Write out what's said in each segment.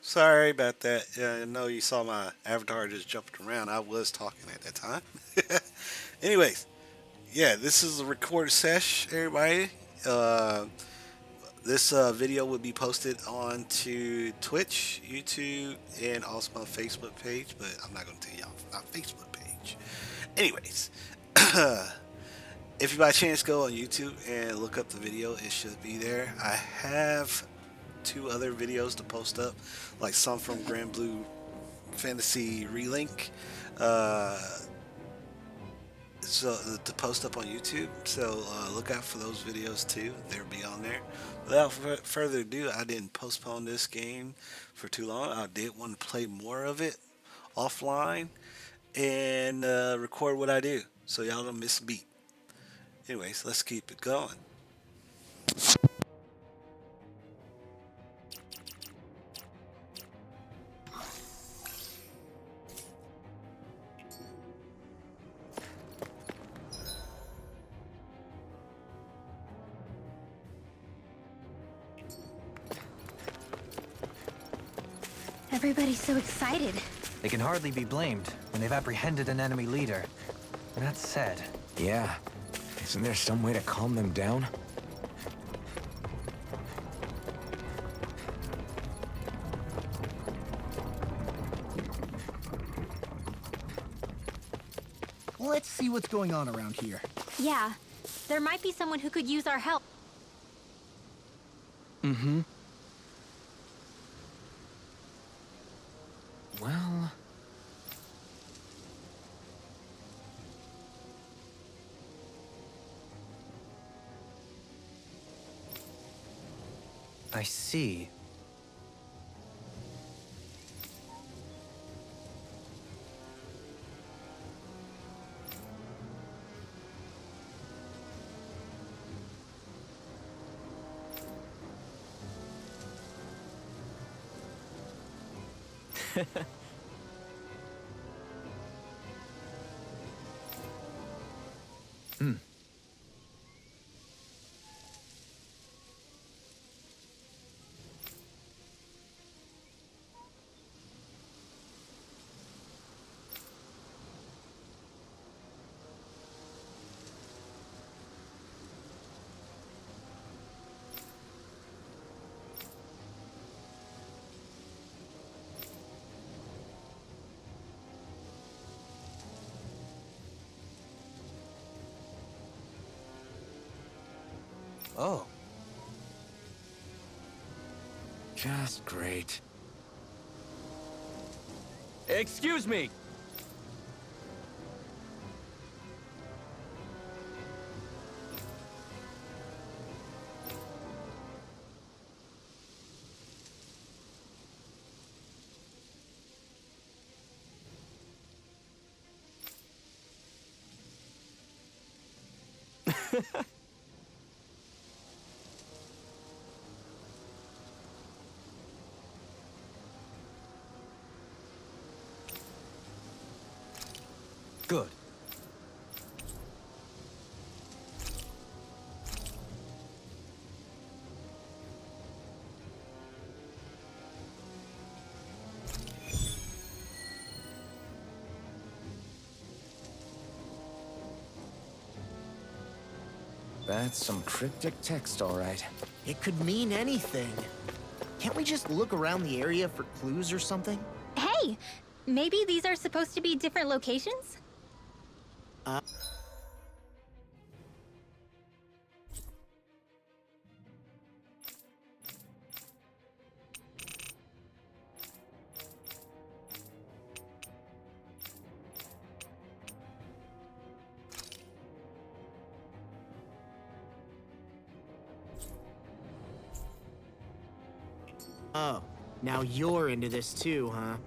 Sorry about that. I know you saw my avatar just jumping around. I was talking at that time. Anyways, yeah, this is a recorded sesh, everybody. Uh, this video will be posted onto Twitch, YouTube, and also my Facebook page, but I'm not going to tell y'all my Facebook page. Anyways, if you by chance go on YouTube and look up the video, it should be there. I have two other videos to post up, like some from Granblue Fantasy Relink. Uh, so to post up on YouTube. So look out for those videos too. They'll be on there. Without further ado, I didn't postpone this game for too long. I did want to play more of it offline and record what I do, so y'all don't miss a beat. Anyways, let's keep it going. Everybody's so excited. They can hardly be blamed when they've apprehended an enemy leader. That said, Yeah. Isn't there some way to calm them down? Let's see what's going on around here. Yeah, there might be someone who could use our help. Mm-hmm. Well... I see. Hmm. Oh. Just great. Excuse me! Good. That's some cryptic text, all right. It could mean anything. Can't we just look around the area for clues or something? Hey, maybe these are supposed to be different locations? Uh, Oh, now you're into this too, huh?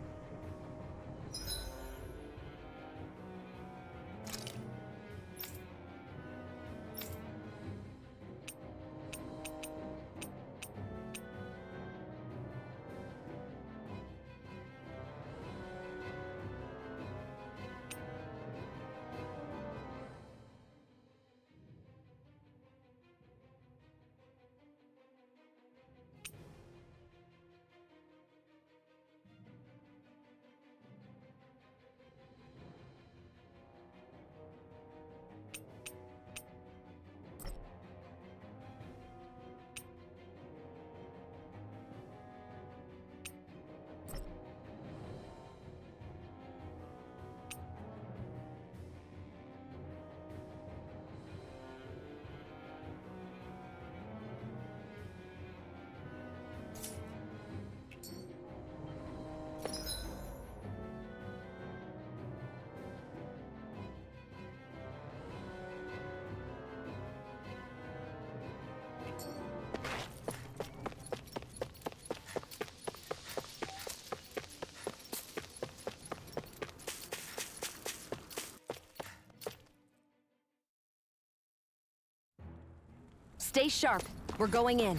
Stay sharp. We're going in.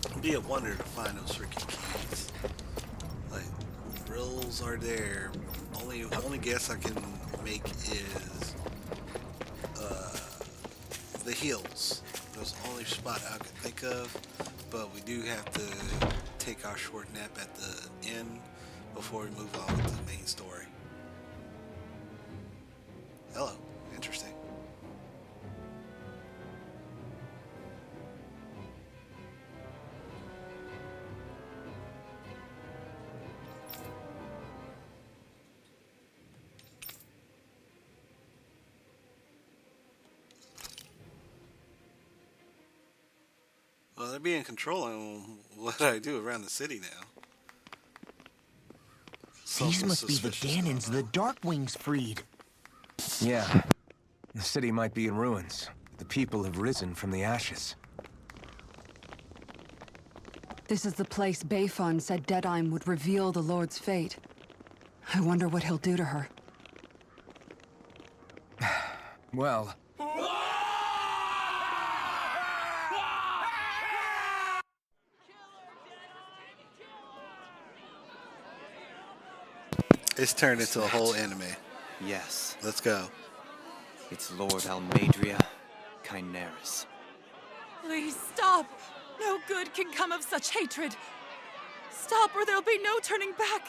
It'd be a wonder to find those freaking keys. Like, rules are there. Only guess I can make is the hills. That's the only spot I can think of. But we do have to take our short nap at the end before we move on with the main story. Hello. Interesting. Well, they're being control on what I do around the city now. These Something must be the suspicious Ganons going the on. Darkwings freed. Yeah. The city might be in ruins. The people have risen from the ashes. This is the place Bayfon said Deadime would reveal the Lord's fate. I wonder what he'll do to her. Well, It's turned into a whole anime. Yes, Let's go. it's Lord Almadria Kynaris. Please stop! No good can come of such hatred. Stop or there'll be no turning back.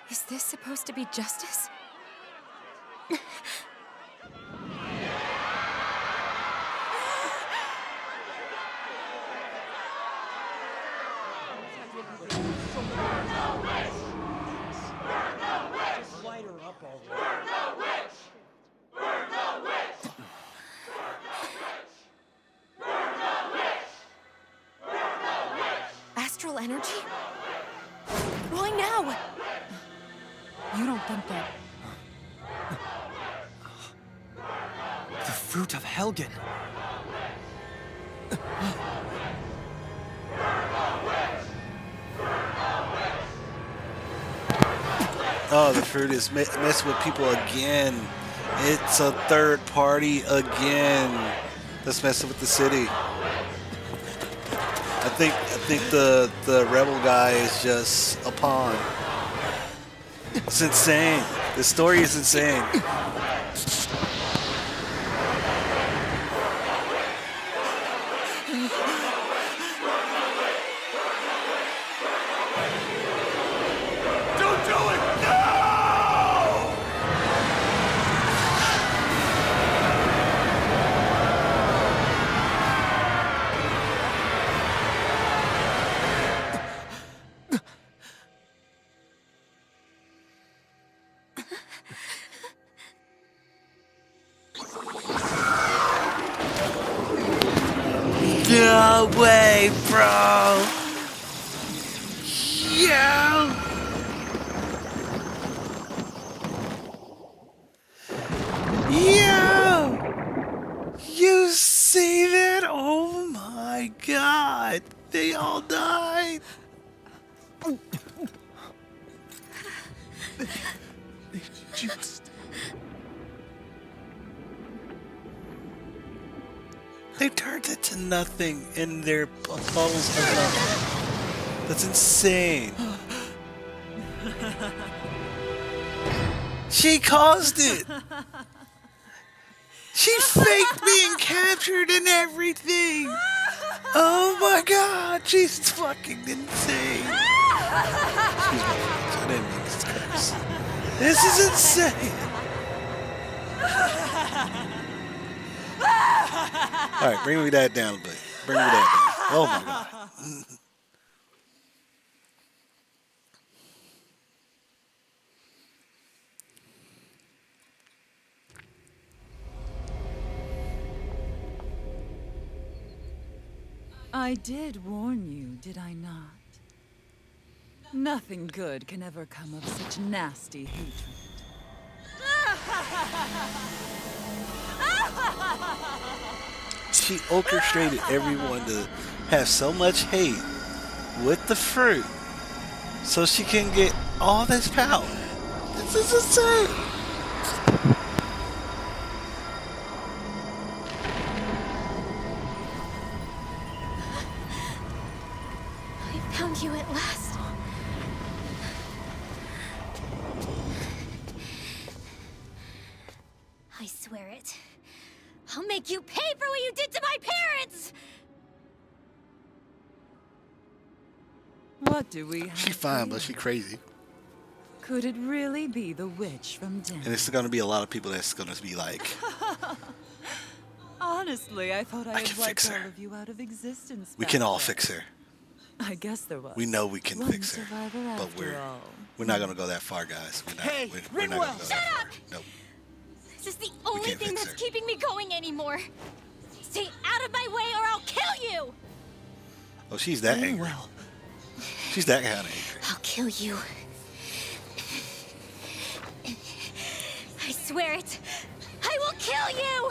Is this supposed to be justice? Astral energy? Why now? You don't think that... The fruit of Helgen. Oh, the fruit is messing with people again. It's a third party again that's messing with the city. I think the rebel guy is just a pawn. It's insane. The story is insane. No way, bro. Yo. Yo. all died. Just... They turned it to nothing in their bottles of nothing. That's insane. She caused it. She faked being captured and everything. Oh my god, she's fucking insane. Excuse me, folks, I didn't mean to curse. This is insane. Alright, bring me that down a bit. Bring me that down. Oh my god. I did warn you, did I not? Nothing good can ever come of such nasty hatred. She orchestrated everyone to have so much hate with the fruit so she can get all this power. This is insane. I found you at last. I swear it. I'll make you pay for what you did to my parents! What do we have? She fine, here? but she crazy. Could it really be the witch from Den? And it's gonna be a lot of people that's gonna be like, Honestly, I thought I can had wiped fix her. all of you out of existence. we back can all then. fix her. I guess there was. We know we can one fix her. survivor But after all. we're not gonna go that far, guys. We're not, Hey, we're not gonna Rinwell! go that far. Nope. This is the only can't thing fix that's her. keeping me going anymore. Stay out of my way or I'll kill you! Oh, she's that angry. Well, She's that kind of angry. I'll kill you. I swear it. I will kill you!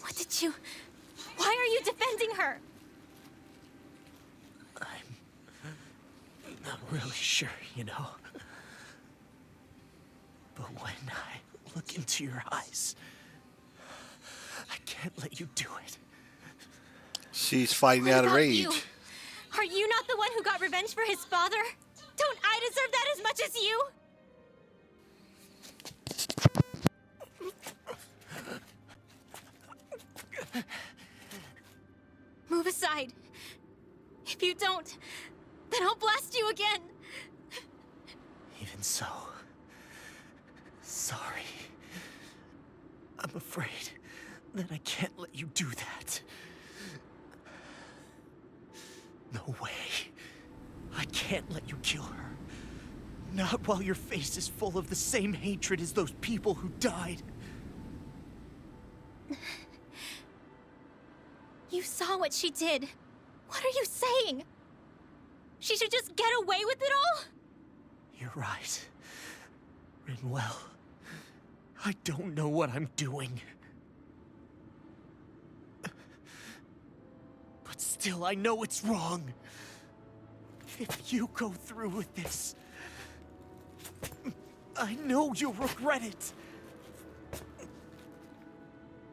What did you... Why are you defending her? I'm not really sure, you know. But when I look into your eyes, I can't let you do it. She's fighting What out of about rage. you? Are you not the one who got revenge for his father? Don't I deserve that as much as you? Move aside. If you don't, then I'll blast you again. Even so, sorry. I'm afraid that I can't let you do that. No way. I can't let you kill her. Not while your face is full of the same hatred as those people who died. You saw what she did. What are you saying? She should just get away with it all? You're right. Rinwell. I don't know what I'm doing. But still, I know it's wrong. If you go through with this, I know you'll regret it.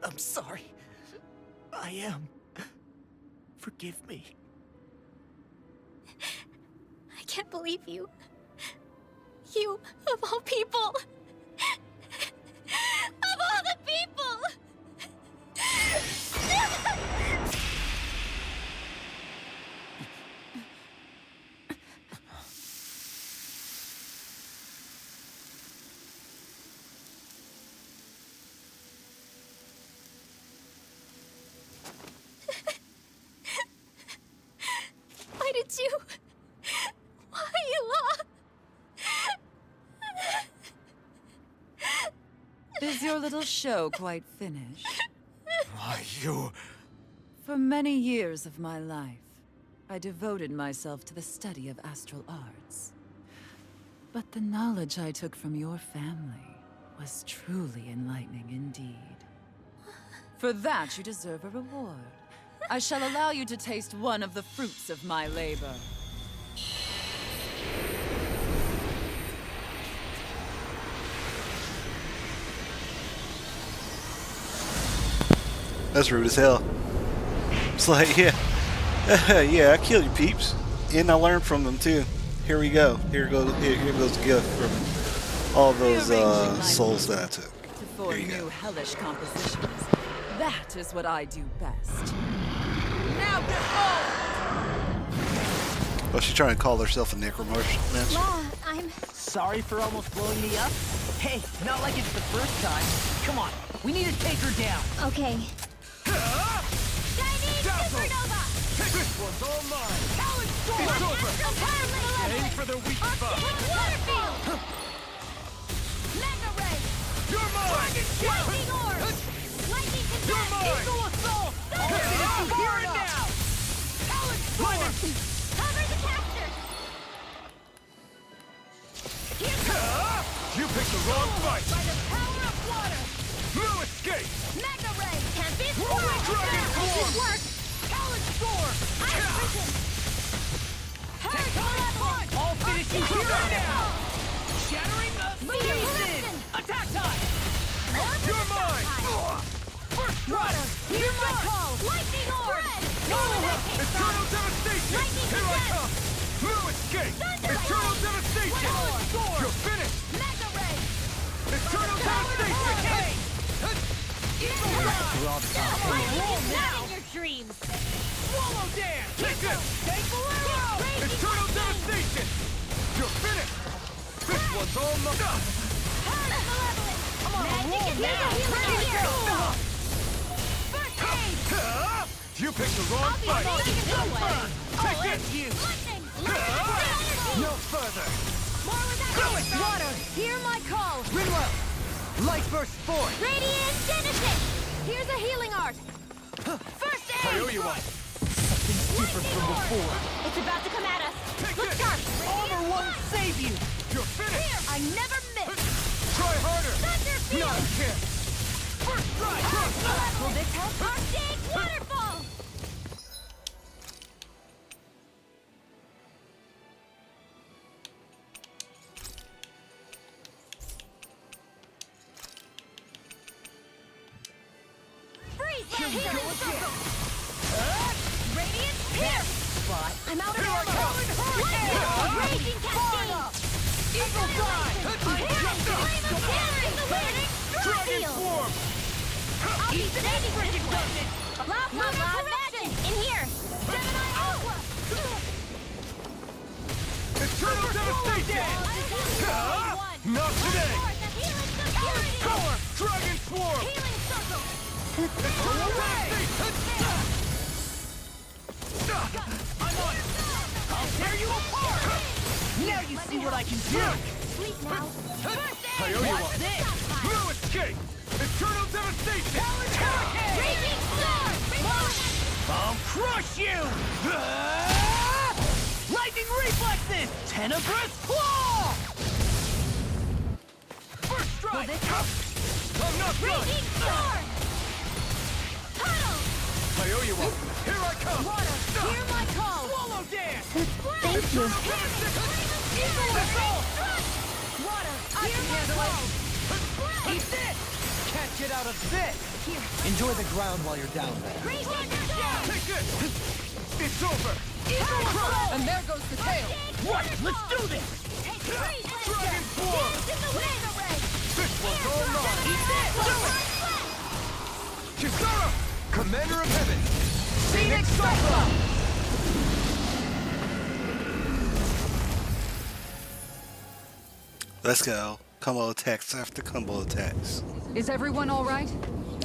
I'm sorry. I am. Forgive me. I can't believe you. You, of all people. Of all the people! Why did you... Why, Ela? Is your little show quite finished? You... For many years of my life, I devoted myself to the study of astral arts. But the knowledge I took from your family was truly enlightening indeed. For that, you deserve a reward. I shall allow you to taste one of the fruits of my labor. That's rude as hell. It's like, yeah. Yeah, I killed you, peeps. And I learned from them, too. Here we go. Here goes a gift from all those souls that I took. To form new hellish compositions. That is what I do best. Now behold! Oh, she's trying to call herself a necromancer. Yeah, I'm... Sorry for almost blowing me up? Hey, not like it's the first time. Come on, we need to take her down. Okay. Chinese Supernova! This one's all mine. Talon Storm! It's over. Astral Power Malevolent! Aim for the weak spot. Waterfield! Mega Ray! You're mine! Lightning Orb! Lightning You're Condensed! mine! Eagle Assault! Here and now! Talon Storm! Cover the caster! Here comes... You picked the wrong fight! By the power of water! No escape! Mega Ray! Can't be Dragon Form! Work! Talon Storm! Iron Prison! Hurricane Malevolent! I'll finish you here and now! Shattering the Season! Attack time! Orb You're of mine! Time. First Water! Hear my call! Lightning Orb! Eternal devastation! Lightning Here I Condensed! come! No escape! Thunder Eternal Blade! devastation! Talon Storm! You're finished! Mega Ray! Eternal devastation! Eagle Lightning is not in your dreams! Swallow dance! Take this! Eternal devastation! You're finished! This one's all mine! Hurricane Malevolent! I'm on a roll now! Ready to go! First aid! You picked the wrong I'll be fight! taking this one! Take this! You! Lightning! No further! More with that water! Hear my call! Rinwell! Light burst forth! Radiant Genesis! Here's a healing art! First aid! I owe you one! Something different from before! It's about to come at us! Take Look this! sharp! Armor won't save you! You're finished! Here! I never miss! Try harder! Thunder Field! Not a chance! First strike! Will this help? Arctic Waterfall! Freeze! Here we go again! Radiant Pierce! Spot! I'm out of Here I ammo! come! Lightning! Raging Cascade! Eagle dive! Flame of Terror in the wind! Dragon Field! form! I'll be saving this one! Plasma Corruption! In here! Gemini Aqua! Eternal devastation! Not today! Power! Dragon swarm! Healing Circle! Eternal devastation! I'm on it! I'll tear you apart! Now you see what I can do! Sleep now! I owe you one! No escape! Eternal devastation! Raging Storm! I'll crush you! Lightning reflexes! Tenebrous claw! First strike! I'm not done! Raging Storm! Tunnel! I owe you one! Here I come! Water! Hear my call! Swallow dance! Thank you! Eagle assault! Water! Hear my call! Eat this! Can't get out of this! Enjoy the ground while you're down there. Raging Storm! Take this! It's over! Eagle Assault! And there goes the tail. What? Let's do this! Dragon form! Dance in the wind! This one's all mine! Eat this! Kisara! Commander of Heaven! Phoenix Cyclone! Let's go. Combo attacks after combo attacks. Is everyone all right?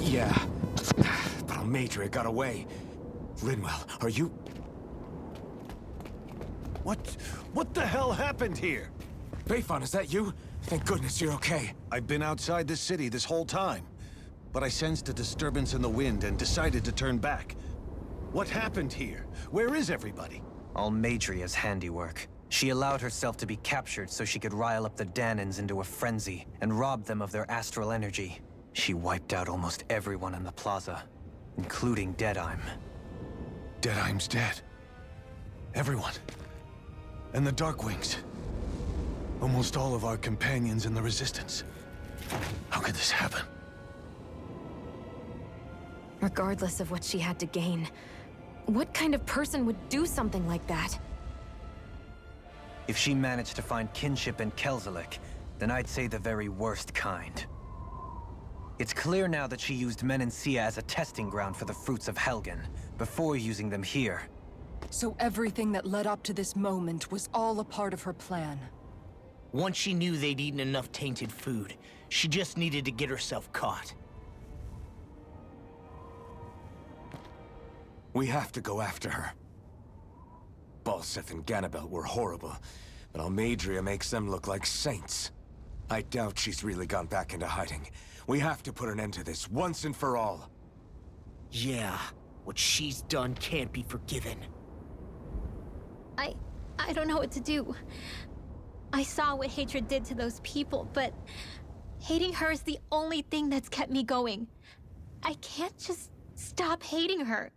Yeah. But Almadria got away. Linwell, are you... What the hell happened here? Bayfon, is that you? Thank goodness you're okay. I've been outside the city this whole time. but I sensed a disturbance in the wind and decided to turn back. What happened here? Where is everybody? Almadria's handiwork. She allowed herself to be captured so she could rile up the Danans into a frenzy and rob them of their astral energy. She wiped out almost everyone in the plaza, including Deadheim. Deadheim's dead. Everyone. And the Darkwings. Almost all of our companions in the Resistance. How could this happen? Regardless of what she had to gain, what kind of person would do something like that? If she managed to find kinship in Kelzelik, then I'd say the very worst kind. It's clear now that she used Menancia as a testing ground for the fruits of Helgen, before using them here. So everything that led up to this moment was all a part of her plan. Once she knew they'd eaten enough tainted food, she just needed to get herself caught. We have to go after her. Balseth and Ganabelt were horrible, but Almadria makes them look like saints. I doubt she's really gone back into hiding. We have to put an end to this, once and for all. Yeah, what she's done can't be forgiven. I don't know what to do. I saw what hatred did to those people, but hating her is the only thing that's kept me going. I can't just stop hating her.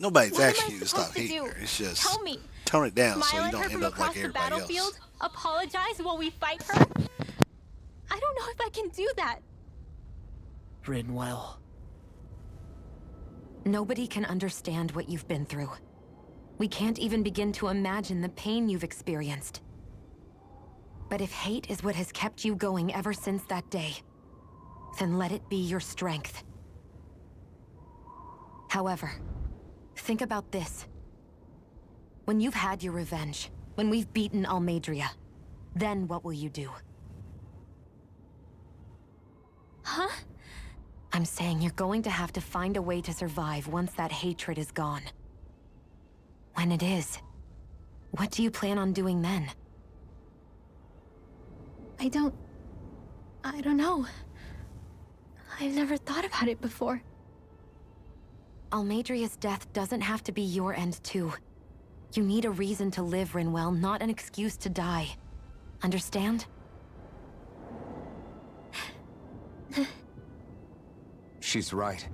Nobody's What am asking I you to supposed stop to hating do? her. It's just Tell me. tone it down so Smile you at don't her end from up across like the everybody battlefield? else. Apologize while we fight her? I don't know if I can do that. Rinwell. Nobody can understand what you've been through. We can't even begin to imagine the pain you've experienced. But if hate is what has kept you going ever since that day, then let it be your strength. However, think about this. When you've had your revenge, when we've beaten Almadria, then what will you do? Huh? I'm saying you're going to have to find a way to survive once that hatred is gone. When it is, what do you plan on doing then? I don't know. I've never thought about it before. Almadria's death doesn't have to be your end too. You need a reason to live, Rinwell, not an excuse to die. Understand? She's right.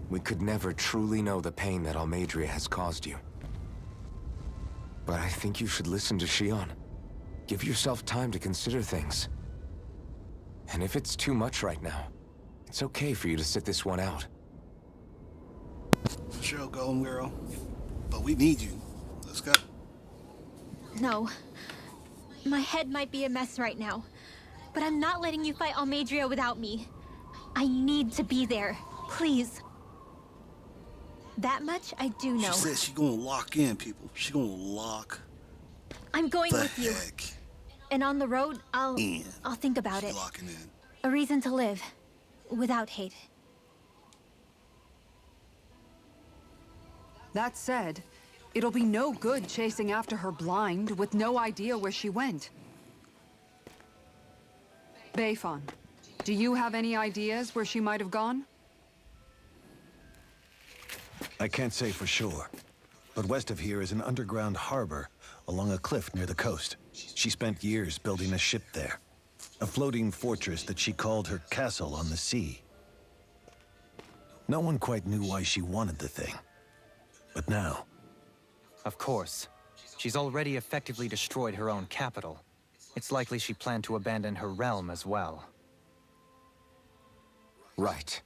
We could never truly know the pain that Almadria has caused you. But I think you should listen to Shion. Give yourself time to consider things. And if it's too much right now, it's okay for you to sit this one out. For sure, Golden Girl. But we need you. Let's go. No. My head might be a mess right now, but I'm not letting you fight Almadria without me. I need to be there. Please. That much I do know. She said she's gonna lock in, people. She's gonna lock I'm going the with you. heck And on the road, I'll in. think about She's it. locking in. A reason to live. Without hate. That said, it'll be no good chasing after her blind with no idea where she went. Bayfon, do you have any ideas where she might have gone? I can't say for sure, but west of here is an underground harbor along a cliff near the coast. She spent years building a ship there, a floating fortress that she called her castle on the sea. No one quite knew why she wanted the thing, but now... Of course. She's already effectively destroyed her own capital. It's likely she planned to abandon her realm as well. Right.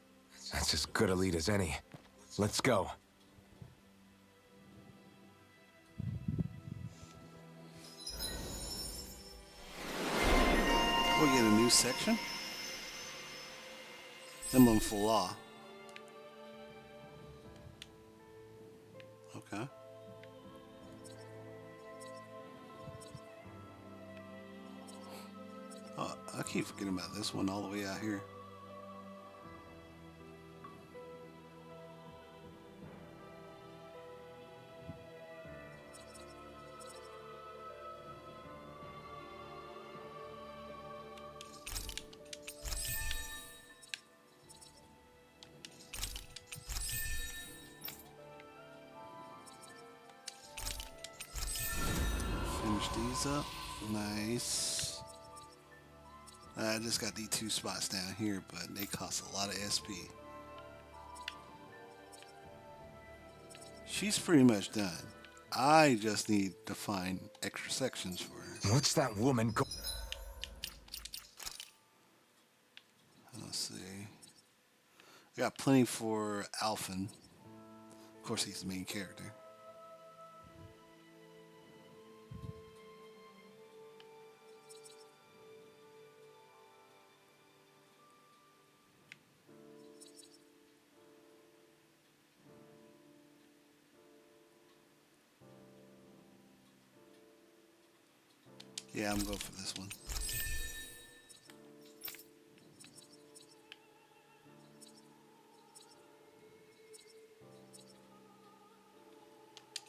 That's as good a lead as any. Let's go. We'll get a new section. Emblem for Law. Okay. Oh, I keep forgetting about this one all the way out here. these up. Nice. I just got these 2 spots down here, but they cost a lot of SP. She's pretty much done. I just need to find extra sections for her. What's that woman go- Let's see. I got plenty for Alphen. Of course, he's the main character. Yeah, I'm going for this one.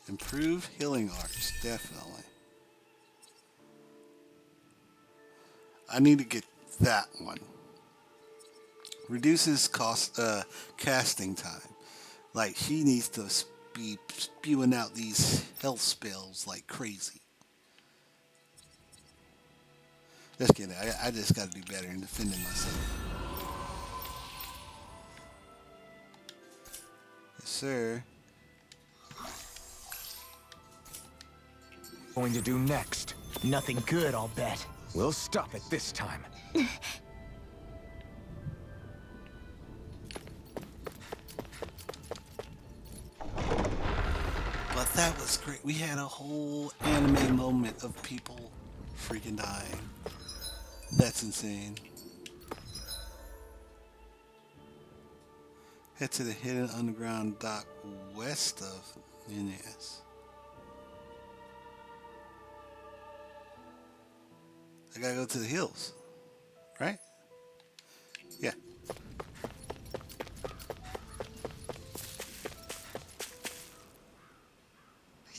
Improve healing arts, definitely. I need to get that one. Reduces cost casting time. Like he needs to be spewing out these health spells like crazy. Just kidding. I just got to do better in defending myself. Yes, sir. going to do next? Nothing good, I'll bet. We'll stop it this time. But that was great. We had a whole anime moment of people freaking dying. That's insane. Head to the hidden underground dock west of Nunez. I gotta go to the hills, right? Yeah.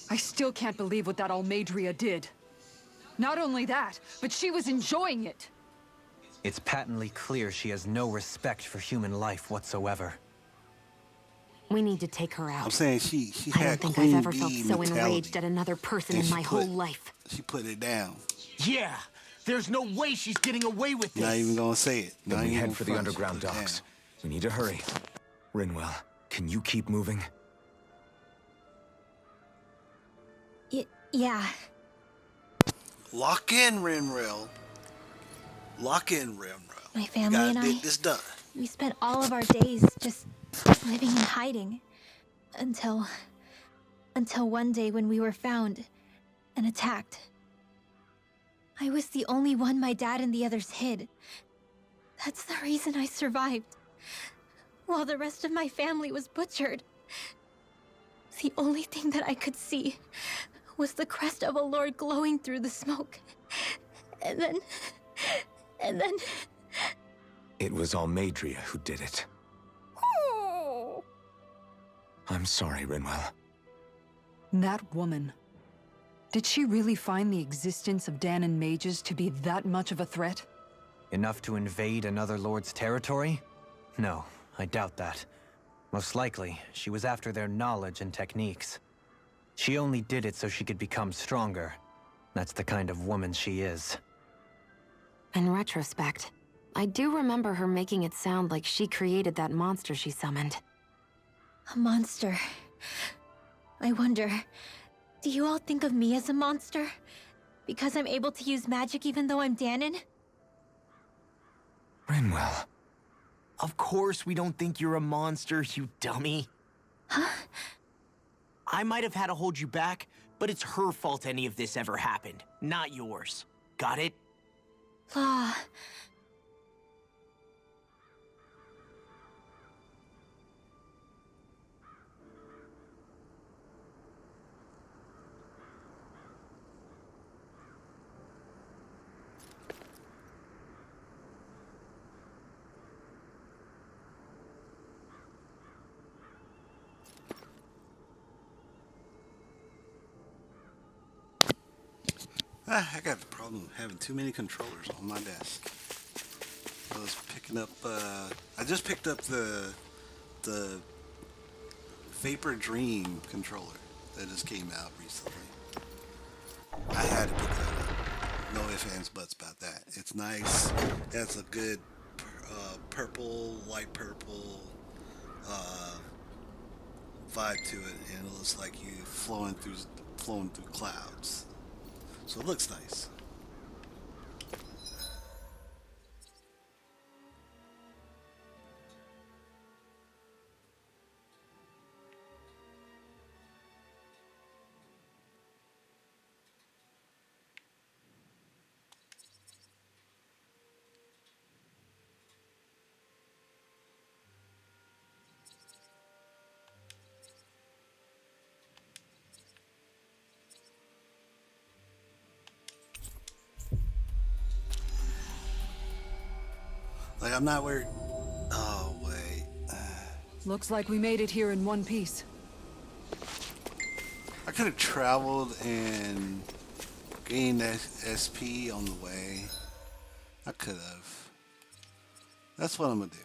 I still can't believe what that Almadria did. Not only that, but she was enjoying it. It's patently clear she has no respect for human life whatsoever. We need to take her out. I'm saying she I had don't think queen I've ever felt bee so mentality, enraged at another person and in she my put- whole life. She put it down. Yeah, there's no way she's getting away with this. Not even gonna say it. Then Not we even head for the front, she underground put it docks. down. We need to hurry. Rinwell, can you keep moving? Yeah. Lock in, Rinrel. Lock in, Rinrel. My family and Gotta I, get this done. we spent all of our days just living in hiding. Until one day when we were found and attacked. I was the only one my dad and the others hid. That's the reason I survived. While the rest of my family was butchered. The only thing that I could see was the crest of a lord glowing through the smoke. And then... It was Almadria who did it. I'm sorry, Rinwell. That woman. Did she really find the existence of Danon mages to be that much of a threat? Enough to invade another lord's territory? No, I doubt that. Most likely, she was after their knowledge and techniques. She only did it so she could become stronger. That's the kind of woman she is. In retrospect, I do remember her making it sound like she created that monster she summoned. A monster. I wonder, do you all think of me as a monster? Because I'm able to use magic even though I'm Danon? Rinwell. Of course we don't think you're a monster, you dummy. Huh? I might have had to hold you back, but it's her fault any of this ever happened, not yours. Got it? Ah. I got the problem of having too many controllers on my desk. I was picking up, I just picked up the Vapor Dream controller that just came out recently. I had to pick it No ifs, ands, buts about that. It's nice. It has a good purple, light purple uh, vibe to it, and it looks like you flowing through clouds. So it looks nice. Like I'm not worried. Oh wait, Looks like we made it here in one piece. I could have traveled and gained SP on the way. I could have. That's what I'm gonna do.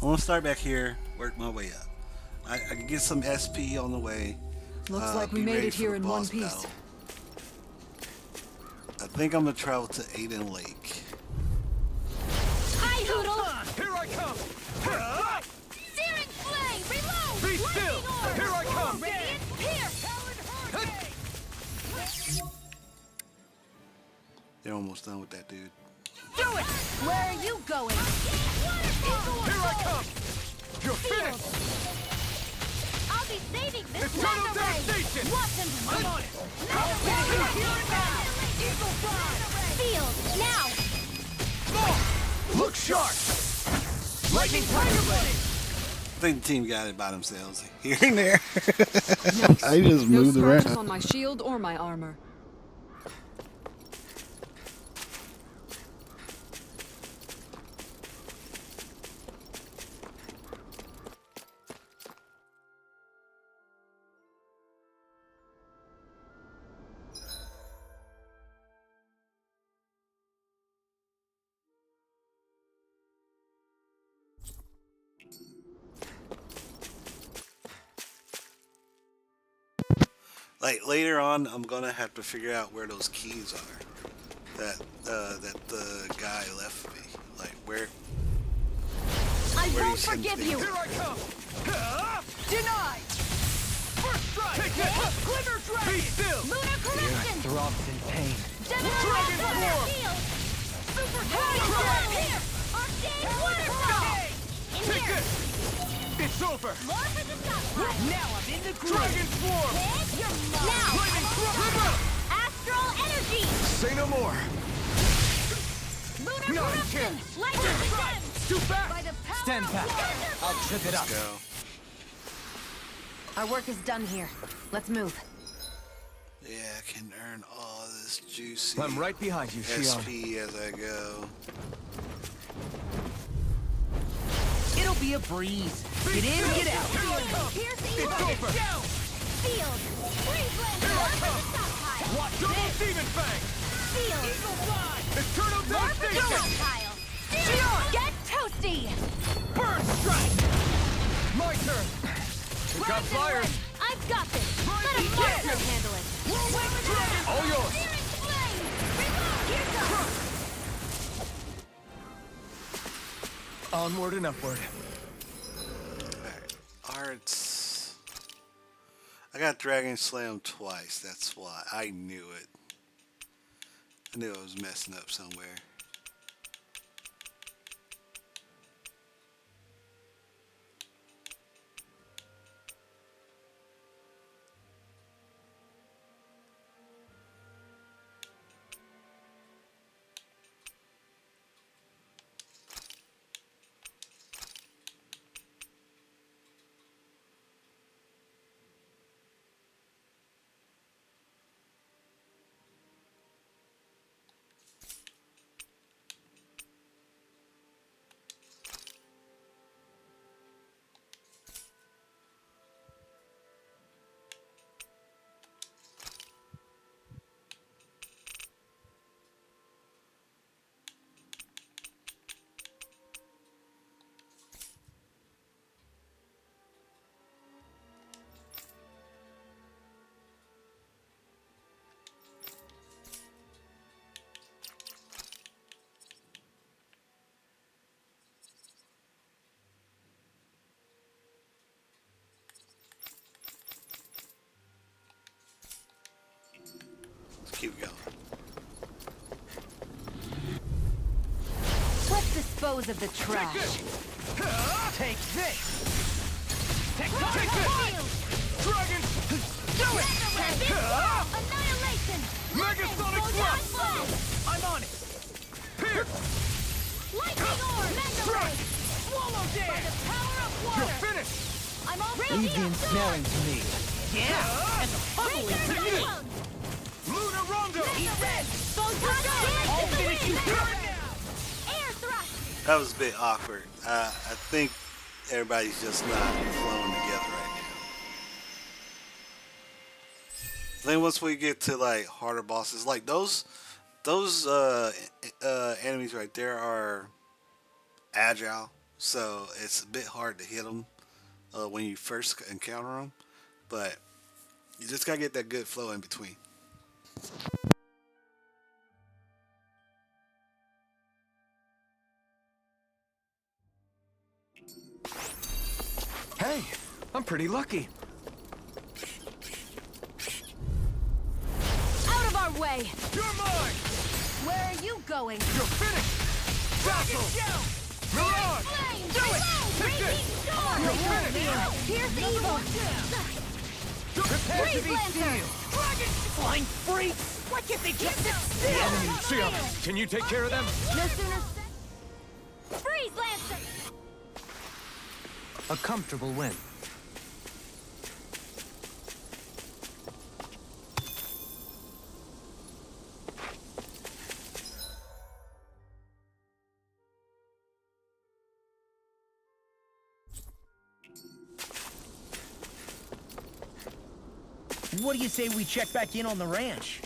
I'm gonna start back here, work my way up. I can get some SP on the way. Looks like we be made ready it for here the in one boss piece. battle. I think I'm gonna travel to Aiden Lake. Hi, Hoodle! Here I come! Searing flame! Reload! Be still! Here I come! Radiant pierce! They're almost done with that dude. Do it! Where are you going? Here I come! You're finished! I'll be saving this Eternal laser ray! devastation! Watch them I'm on it! Field, now! Look sharp! Lightning tiger blade! I think the team got it by themselves here and there. Nice. I just No moved scratches around. on my shield or my armor. Like later on, I'm gonna have to figure out where those keys are that the guy left me. Like where I Where won't he sends forgive me. you! Here I come! Denied! First strike! Take it! Glimmer dragon! Be still! Lunar correction! Throbs in pain. Dragon swarm! Super here! Arcane waterfall! In Take here! this! It's over! More for the top Now I'm in the groove! Dragon swarm! You're now! Lightning thrust! Astral energy! Say no more! Lunar Not a corruption! chance. Lightning descends! Too fast! By the power Stand of back. Wonder I'll trip it up. go. Our work is done here. Let's move. Yeah, I can earn all this juicy I'm right behind you, Shion. SP as I go. It'll be a breeze. Get in, get out. Piercing It's focus. over! Field! Freeze blend! More for the top pile! Watch double demon fang! Field! Eternal More for the top devastation! pile! Shion! Get toasty! Burn strike! My turn! It got fired! I've got this! Let a monster handle it! All yours! Searing flame! Here goes! Onward and upward. Alright. Arts. I got Dragon Slam twice, that's why. I knew it. I knew I was messing up somewhere. keep going. Let's dispose of the trash. Take this! Take this! Dragon! Do it! Annihilation! Megasonic thrust! I'm on it! Pierce! Lightning orb! Mega Strike! ray! Swallow By dance! the power of water! You're finished! I'm already Leave the ensnaring to me. Yeah! And the puzzle is to you! Lunar Rondo! I'll finish you here! Air thrust! That was a bit awkward. I think everybody's just not flowing together right now. Then once we get to like harder bosses, like those enemies right there are agile, so it's a bit hard to hit them when you first encounter them. But you just gotta get that good flow in between. Hey, I'm pretty lucky. Out of our way! You're mine! Where are you going? You're finished! Vassal! Mirage! Do it! Take this! You're finished! Here's evil! Prepare to Freeze be Lancer! sealed! Flying freaks! Why can't they just sit still? Sia, can you take care of them? No sooner said... Freeze Lancer! A comfortable win. What do you say we check back in on the ranch?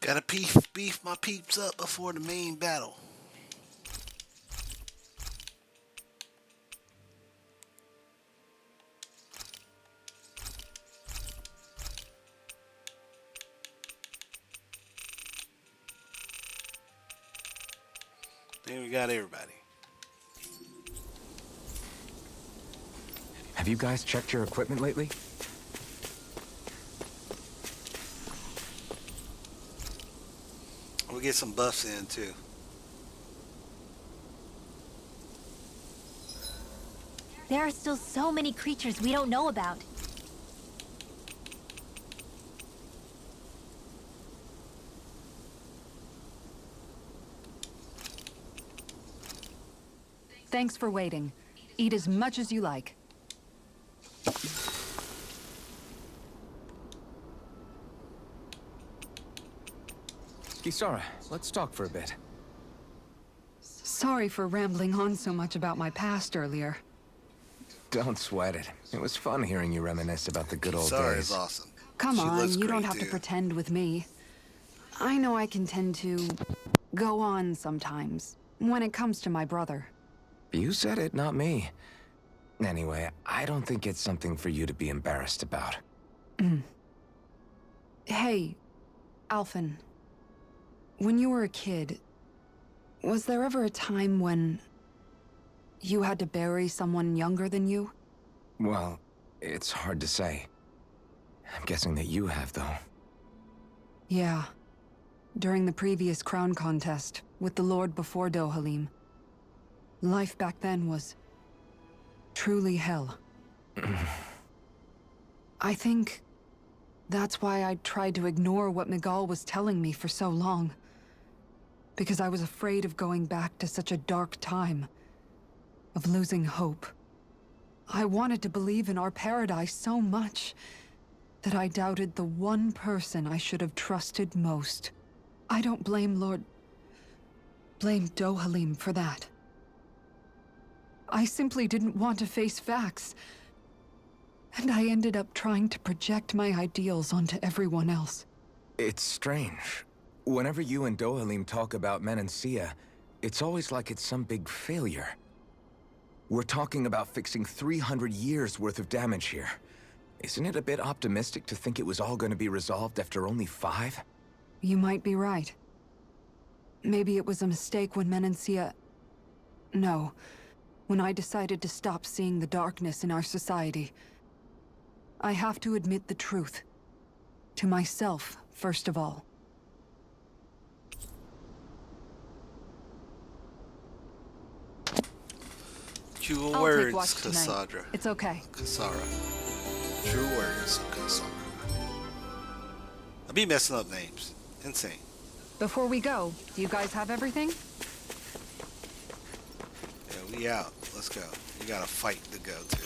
Gotta beef my peeps up before the main battle. Then we got everybody. Have you guys checked your equipment lately? We'll get some buffs in too. There are still so many creatures we don't know about. Thanks for waiting. Eat as much as you like. Kisara, let's talk for a bit. Sorry for rambling on so much about my past earlier. Don't sweat it. It was fun hearing you reminisce about the good old Sorry, days. is awesome. Come She on, looks you great, don't have to too. pretend with me. I know I can tend to go on sometimes when it comes to my brother. You said it, not me. Anyway, I don't think it's something for you to be embarrassed about. Hey, Alphen. When you were a kid, was there ever a time when you had to bury someone younger than you? Well, it's hard to say. I'm guessing that you have, though. Yeah. During the previous crown contest, with the Lord before Dohalim. Life back then was truly hell. I think that's why I tried to ignore what Miguel was telling me for so long. Because I was afraid of going back to such a dark time. Of losing hope. I wanted to believe in our paradise so much that I doubted the one person I should have trusted most. I don't blame blame Dohalim for that. I simply didn't want to face facts. And I ended up trying to project my ideals onto everyone else. It's strange. Whenever you and Dohalim talk about Menancia, it's always like it's some big failure. We're talking about fixing 300 years worth of damage here. Isn't it a bit optimistic to think it was all going to be resolved after only 5? You might be right. Maybe it was a mistake when Menancia... No. When I decided to stop seeing the darkness in our society. I have to admit the truth. To myself, first of all. True I'll words, take watch tonight. Cassandra. It's okay. Cassara. True words, Cassandra. I be messing up names. Insane. Before we go, do you guys have everything? Yeah, we out. Let's go. We got a fight to go to.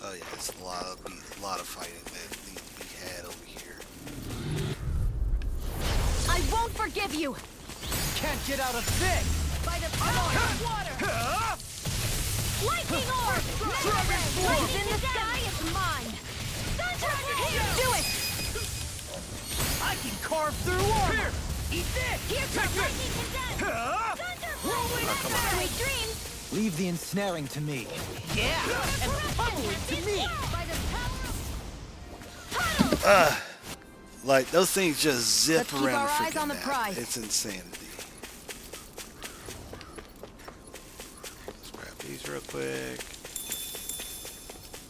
Oh yeah, it's a lot of fighting that needs to be had over here. I won't forgive you! Can't get out of this! By the power of water! Lightning orb! What's in the sky is mine! Thunder! Here, do it! I can carve through armor! Here! Eat this! Here's Take your this! lightning condensed! Thunder! Rolling Sweet dreams! Leave the ensnaring to me. Yeah! And pummel it to me! By the power of... Like those things just zip Let's keep around our the eyes freaking on the map. prize. It's insanity. Let's grab these real quick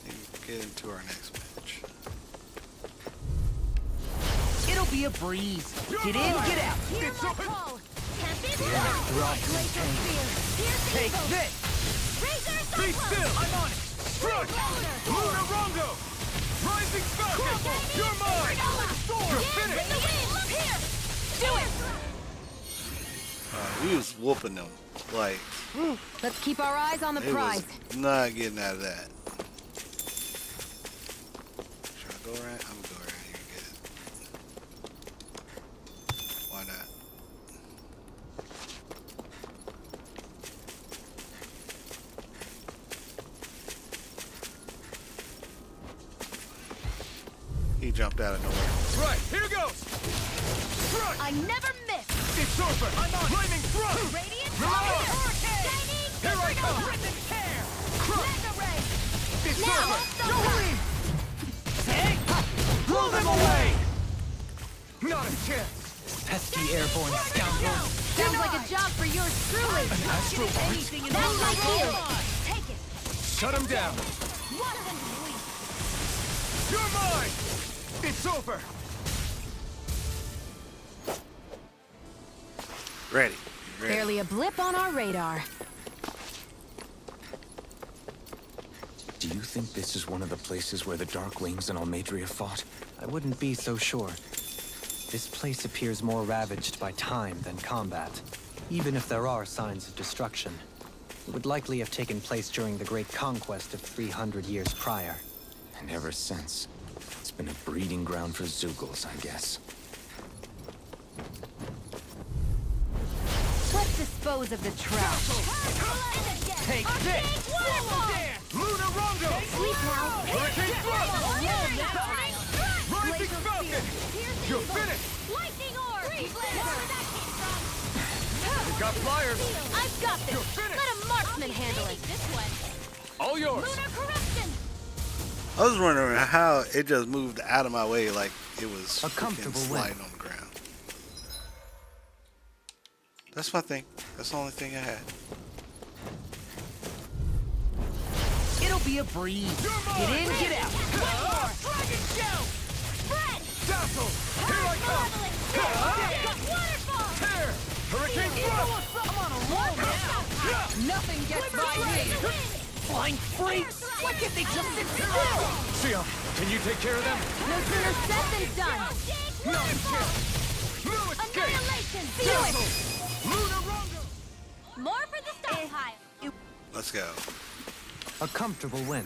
and get into our next match. It'll be a breeze. Get in, get out! Hear my call! Can't be blocked! Glacial spear! Pierce Take evil! this! Razor Be cyclone! still! I'm on it! Strike! Luna Rondo! Rising Sun! You're mine! You're finished! Here! Do it! We was whooping them. Like, Let's keep our eyes on the they prize. was not getting out of that. Should I go around? I'm gonna go around here and get it. Why not? He jumped out of nowhere. Right, here goes! Strike! I never miss! It's over! I'm on! Flaming thrust! Radiant Reload! fire! Shining Here I come! supernova! Rip and tear! Mega ray! It's Now, over! don't Jolene! Hey! Blow them away! Not a chance! Pesky airborne scoundrel. Sounds like a job for yours truly. Astral anything in that's like you! Take it! Shut him down! One of them is weak! You're mine! It's over! Ready. Ready. Barely a blip on our radar. Do you think this is one of the places where the Darklings and Almadria fought? I wouldn't be so sure. This place appears more ravaged by time than combat. Even if there are signs of destruction, it would likely have taken place during the Great Conquest of 300 years prior. And ever since, it's been a breeding ground for Zeugles, I guess. Let's dispose of the trash. Take this! Luna Rondo! Sleep now. Hurricane Thrust! Rising Falcon! You're finished! Lightning orb. We got flyers! I've got this. You're finished! Let a marksman handle it. This one. All yours! Lunar corruption. I was wondering how it just moved out of my way like it was A freaking comfortable sliding win. on the ground. That's my thing. That's the only thing I had. It'll be a breeze. Get in, get out. Dragon Shell! Spread. Dazzle! Here I come! Waterfall. Tear! Hurricane Thrust! I'm on a roll now. Nothing gets by me. Flying freaks! Why can't they just sit still? Sion, can you take care of them? No sooner said than done. New escape! Annihilation. Dazzle! Luna Rondo! More for the stockpile. Let's go. A comfortable win.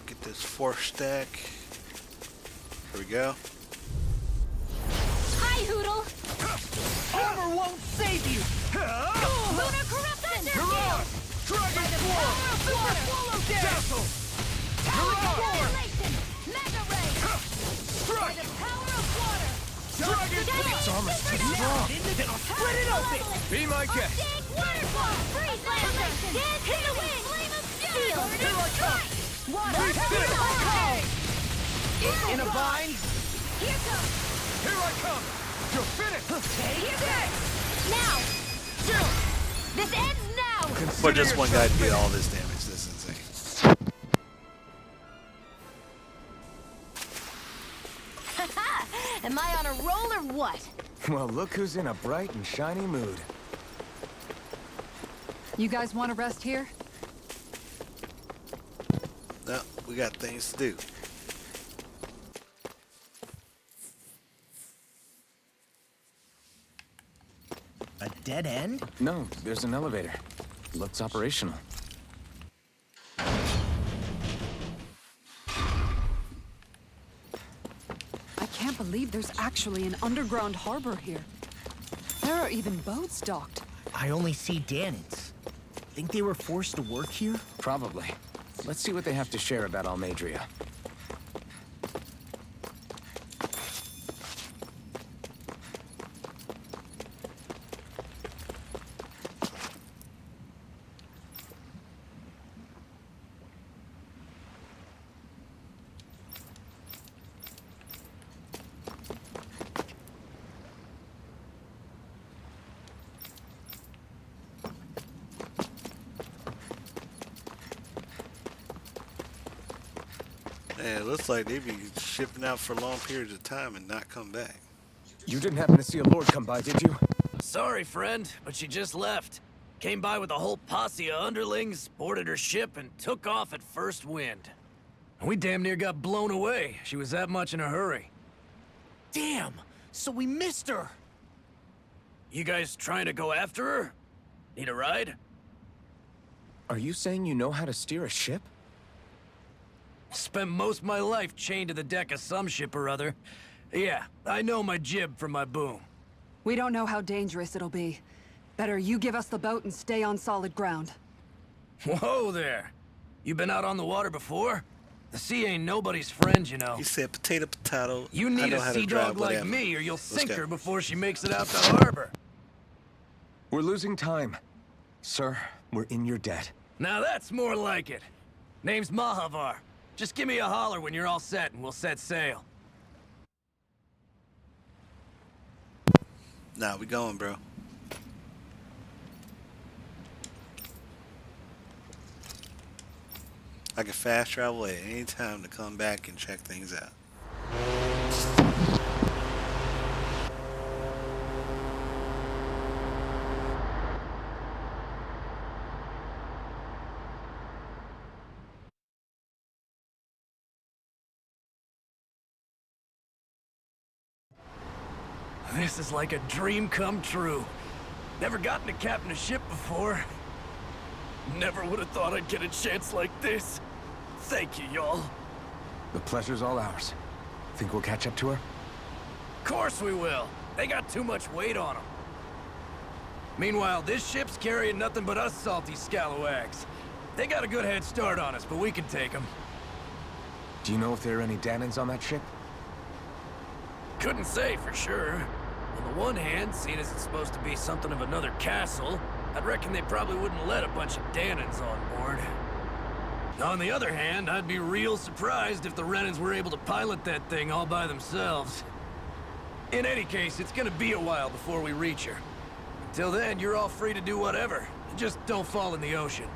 Get this 4-stack. Here we go. Hi, Hoodle. Armor won't save you. Lunar corruption. Mirage! Dragon Swarm! Super swallow death. Dazzle! Annihilation. Mega ray. Strike! Power of water. Dragon Its armor's too strong. Then I'll split it open. Be my guest! Waterfall. Freeze annihilation. Hit the wind. Flame of steel. Here I come! Water. In a bind. Here comes. Here I come! You're finished! Take this. Now. This ends now. For just one guy to do all this damage, that's insane. Am I on a roll or what? Well, look who's in a bright and shiny mood. You guys want to rest here? No, we got things to do. A dead end? No, there's an elevator. Looks operational. I can't believe there's actually an underground harbor here. There are even boats docked. I only see Danans. Think they were forced to work here? Probably. Let's see what they have to share about Almadria. Man, it looks like they be shipping out for long periods of time and not come back. You didn't happen to see a lord come by, did you? Sorry, friend, but she just left. Came by with a whole posse of underlings, boarded her ship, and took off at first wind. We damn near got blown away. She was that much in a hurry. Damn! So we missed her! You guys trying to go after her? Need a ride? Are you saying you know how to steer a ship? Spent most of my life chained to the deck of some ship or other. Yeah, I know my jib from my boom. We don't know how dangerous it'll be. Better you give us the boat and stay on solid ground. Whoa there! You been out on the water before? The sea ain't nobody's friend, you know. He said, potato, potato. You I need know a how to sea drive, dog like whatever. me, or you'll sink go. her before she makes it out to harbor. We're losing time. Sir, we're in your debt. Now that's more like it. Name's Mahavar. Just give me a holler when you're all set and we'll set sail. Nah, we going, bro. I can fast travel at any time to come back and check things out. This is like a dream come true. Never gotten to captain a ship before. Never would have thought I'd get a chance like this. Thank you, y'all. The pleasure's all ours. Think we'll catch up to her? Course we will. They got too much weight on them. Meanwhile, this ship's carrying nothing but us salty scalawags. They got a good head start on us, but we can take them. Do you know if there are any Danans on that ship? Couldn't say for sure. On the one hand, seeing as it's supposed to be something of another castle, I'd reckon they probably wouldn't let a bunch of Danans on board. On the other hand, I'd be real surprised if the Renans were able to pilot that thing all by themselves. In any case, it's gonna be a while before we reach her. Until then, you're all free to do whatever. Just don't fall in the ocean.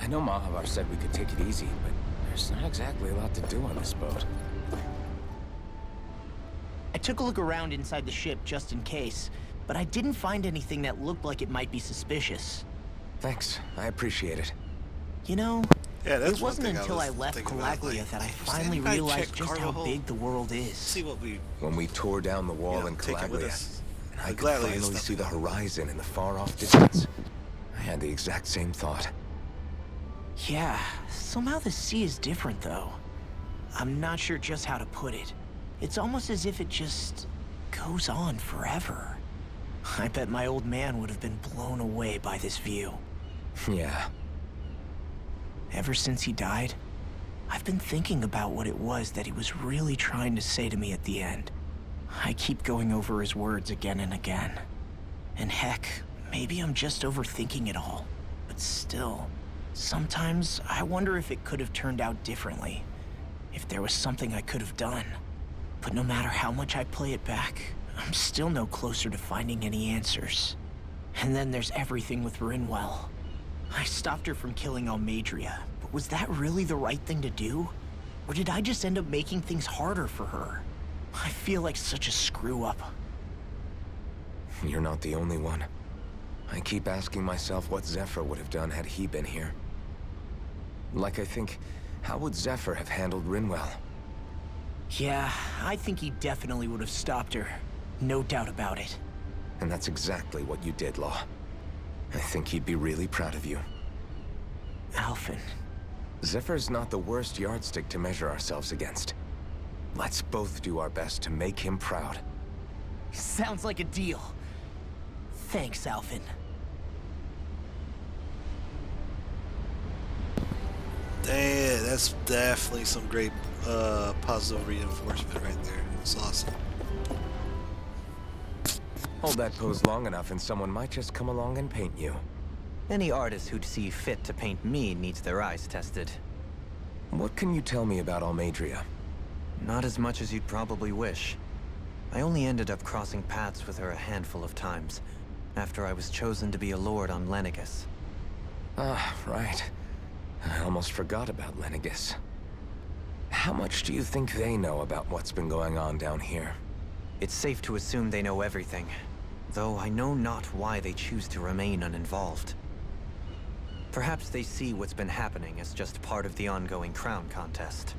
I know Mahavar said we could take it easy, but there's not exactly a lot to do on this boat. I took a look around inside the ship just in case, but I didn't find anything that looked like it might be suspicious. Thanks, I appreciate it. You know, Yeah, that's it one wasn't thing until I was left thinking about, Calaglia like, that I does finally anybody realized check just cargo how hold? big the world is. See what we When we tore down the wall in take it with Calaglia, us. and I Like, could gladly it's finally not see the gonna- horizon in the far-off distance, I had the exact same thought. Yeah, somehow the sea is different though. I'm not sure just how to put it. It's almost as if it just goes on forever. I bet my old man would have been blown away by this view. Yeah, Ever since he died, I've been thinking about what it was that he was really trying to say to me at the end. I keep going over his words again and again. And heck, maybe I'm just overthinking it all. But still, sometimes I wonder if it could have turned out differently. If there was something I could have done. But no matter how much I play it back, I'm still no closer to finding any answers. And then there's everything with Rinwell. I stopped her from killing Almadria, but was that really the right thing to do? Or did I just end up making things harder for her? I feel like such a screw-up. you're not the only one. I keep asking myself what Zephyr would have done had he been here. Like I think, how would Zephyr have handled Rinwell? Yeah, I think he definitely would have stopped her. No doubt about it. And that's exactly what you did, Law. I think he'd be really proud of you. Alphen. Zephyr's not the worst yardstick to measure ourselves against. Let's both do our best to make him proud. Sounds like a deal. Thanks, Alphen. Damn, that's definitely some great positive reinforcement right there. It's awesome. Hold that pose long enough and someone might just come along and paint you. Any artist who'd see fit to paint me needs their eyes tested. What can you tell me about Almadria? Not as much as you'd probably wish. I only ended up crossing paths with her a handful of times, after I was chosen to be a lord on Lenegus. Ah, right. I almost forgot about Lenegus. How much do you think they know about what's been going on down here? It's safe to assume they know everything, though I know not why they choose to remain uninvolved. Perhaps they see what's been happening as just part of the ongoing crown contest.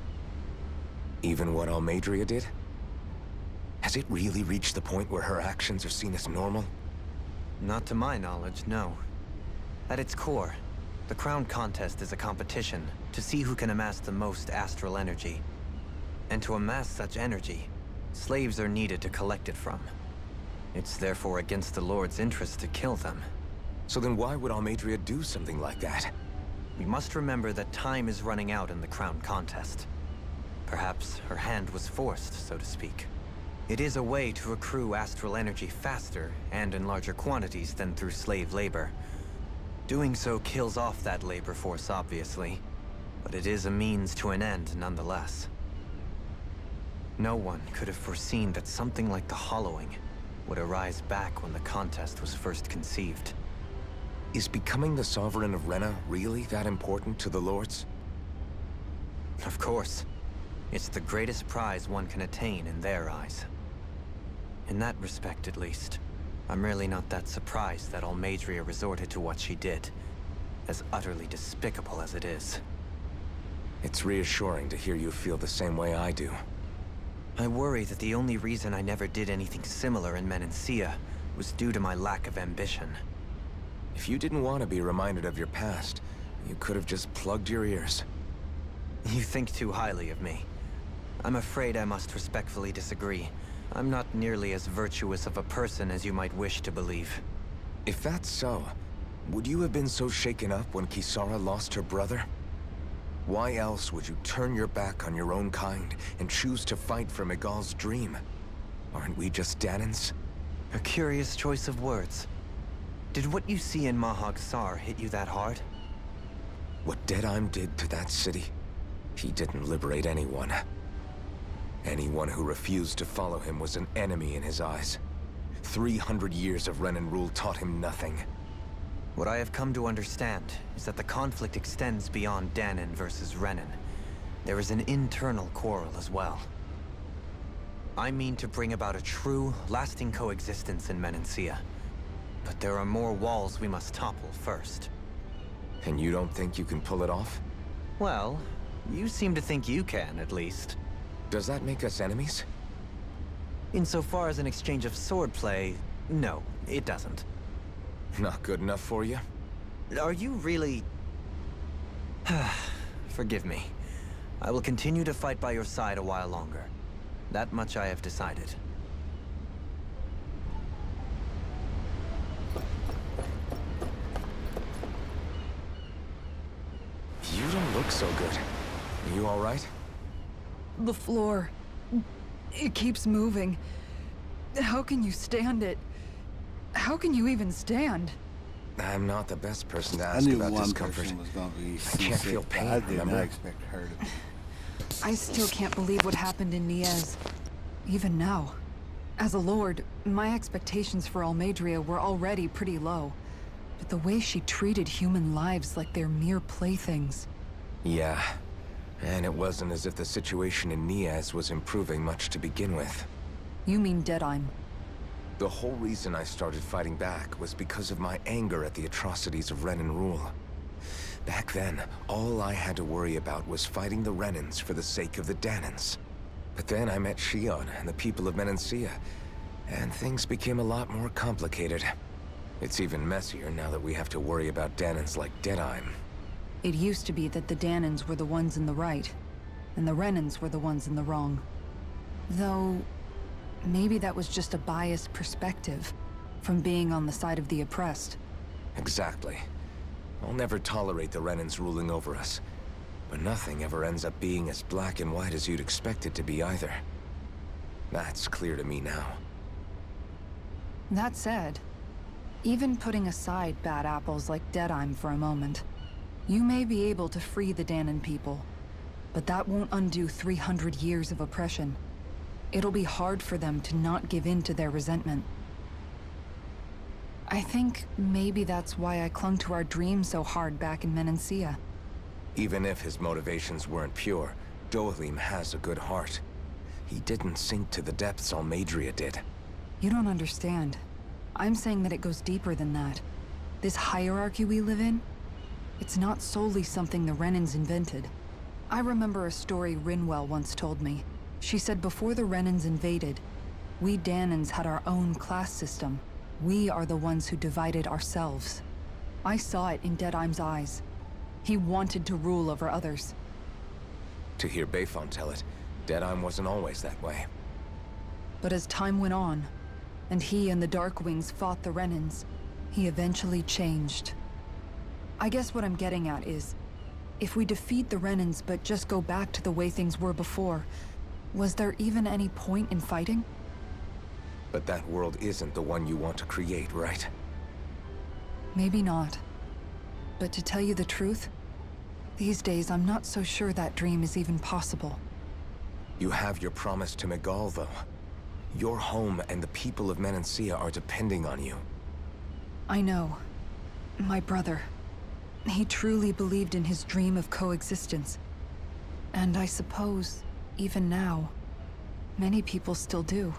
Even what Almadria did? Has it really reached the point where her actions are seen as normal? Not to my knowledge, no. At its core, the crown contest is a competition to see who can amass the most astral energy. And to amass such energy, slaves are needed to collect it from. It's therefore against the Lord's interest to kill them. So then why would Almadria do something like that? We must remember that time is running out in the crown contest. Perhaps her hand was forced, so to speak. It is a way to accrue astral energy faster and in larger quantities than through slave labor. Doing so kills off that labor force, obviously, but it is a means to an end nonetheless. No one could have foreseen that something like the Hollowing would arise back when the contest was first conceived. Is becoming the Sovereign of Rena really that important to the Lords? Of course. It's the greatest prize one can attain in their eyes. In that respect, at least, I'm really not that surprised that Almadria resorted to what she did, as utterly despicable as it is. It's reassuring to hear you feel the same way I do. I worry that the only reason I never did anything similar in Menancia was due to my lack of ambition. If you didn't want to be reminded of your past, you could have just plugged your ears. You think too highly of me. I'm afraid I must respectfully disagree. I'm not nearly as virtuous of a person as you might wish to believe. If that's so, would you have been so shaken up when Kisara lost her brother? Why else would you turn your back on your own kind and choose to fight for Miguel's dream? Aren't we just Danans? A curious choice of words. Did what you see in Mahag Sar hit you that hard? What Deadheim did to that city, he didn't liberate anyone. Anyone who refused to follow him was an enemy in his eyes. 300 years of Renan rule taught him nothing. What I have come to understand is that the conflict extends beyond Danan versus Renan. There is an internal quarrel as well. I mean to bring about a true, lasting coexistence in Menancia. But there are more walls we must topple first. And you don't think you can pull it off? Well, you seem to think you can, at least. Does that make us enemies? Insofar as an exchange of swordplay, no, it doesn't. Not good enough for you? Are you really... Forgive me. I will continue to fight by your side a while longer. That much I have decided. You don't look so good. Are you all right? The floor. It keeps moving. How can you stand it? How can you even stand? I'm not the best person to I ask knew about one discomfort. person was going to be I can't seasick, feel but pain, I did remember? not expect her to be. I still can't believe what happened in Niez. Even now. As a lord, my expectations for Almadria were already pretty low. But the way she treated human lives like they're mere playthings. Yeah. And it wasn't as if the situation in Niaz was improving much to begin with. You mean Deadheim. The whole reason I started fighting back was because of my anger at the atrocities of Renan rule. Back then, all I had to worry about was fighting the Renans for the sake of the Danans. But then I met Shion and the people of Menancia, and things became a lot more complicated. It's even messier now that we have to worry about Danans like Deadheim. It used to be that the Danans were the ones in the right, and the Renans were the ones in the wrong. Though, maybe that was just a biased perspective from being on the side of the oppressed. Exactly. I'll never tolerate the Renans ruling over us. But nothing ever ends up being as black and white as you'd expect it to be either. That's clear to me now. That said, even putting aside bad apples like Deadheim for a moment, you may be able to free the Danan people, but that won't undo 300 years of oppression. It'll be hard for them to not give in to their resentment. I think maybe that's why I clung to our dream so hard back in Menancia. Even if his motivations weren't pure, Dohalim has a good heart. He didn't sink to the depths Almadria did. You don't understand. I'm saying that it goes deeper than that. This hierarchy we live in, it's not solely something the Renans invented. I remember a story Rinwell once told me. She said before the Renans invaded, we Danans had our own class system. We are the ones who divided ourselves. I saw it in Deadheim's eyes. He wanted to rule over others. To hear Bayfon tell it, Deadheim wasn't always that way. But as time went on, and he and the Darkwings fought the Renans, he eventually changed. I guess what I'm getting at is, if we defeat the Renans but just go back to the way things were before, was there even any point in fighting? But that world isn't the one you want to create, right? Maybe not. But to tell you the truth, these days I'm not so sure that dream is even possible. You have your promise to Miguel, though. Your home and the people of Menancia are depending on you. I know. My brother. He truly believed in his dream of coexistence. And I suppose, even now, many people still do.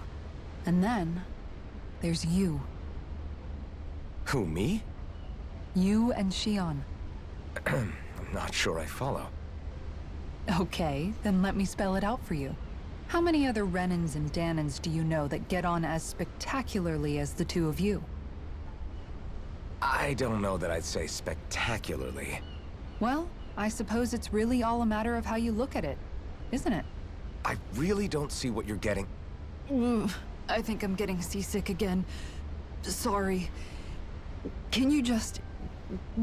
And then, there's you. Who, me? You and Shion. I'm not sure I follow. Okay, then let me spell it out for you. How many other Renans and Danans do you know that get on as spectacularly as the two of you? I don't know that I'd say spectacularly. Well, I suppose it's really all a matter of how you look at it, isn't it? I really don't see what you're getting. I think I'm getting seasick again. Sorry. Can you just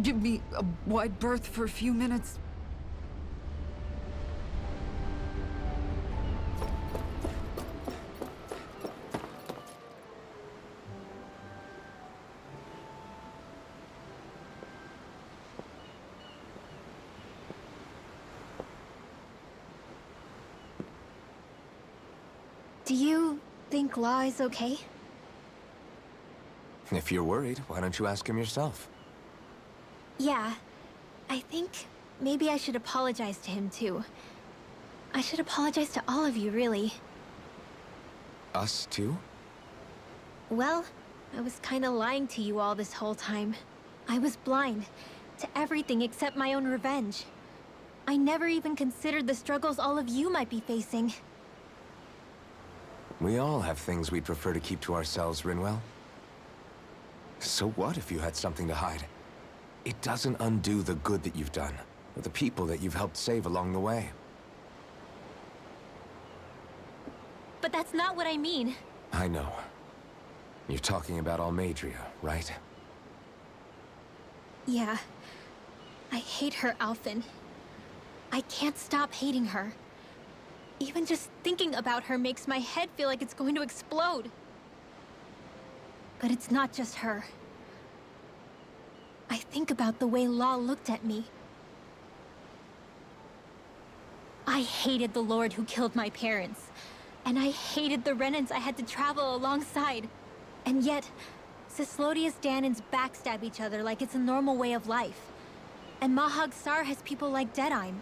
give me a wide berth for a few minutes? Do you think Law is okay? If you're worried, why don't you ask him yourself? Yeah. I think maybe I should apologize to him too. I should apologize to all of you, really. Us too? Well, I was kinda lying to you all this whole time. I was blind to everything except my own revenge. I never even considered the struggles all of you might be facing. We all have things we'd prefer to keep to ourselves, Rinwell. So what if you had something to hide? It doesn't undo the good that you've done, or the people that you've helped save along the way. But that's not what I mean. I know. You're talking about Almadria, right? Yeah. I hate her, Alphen. I can't stop hating her. Even just thinking about her makes my head feel like it's going to explode. But it's not just her. I think about the way Law looked at me. I hated the Lord who killed my parents. And I hated the Renans I had to travel alongside. And yet, Cislodius Danans backstab each other like it's a normal way of life. And Mahag Sar has people like Deadime.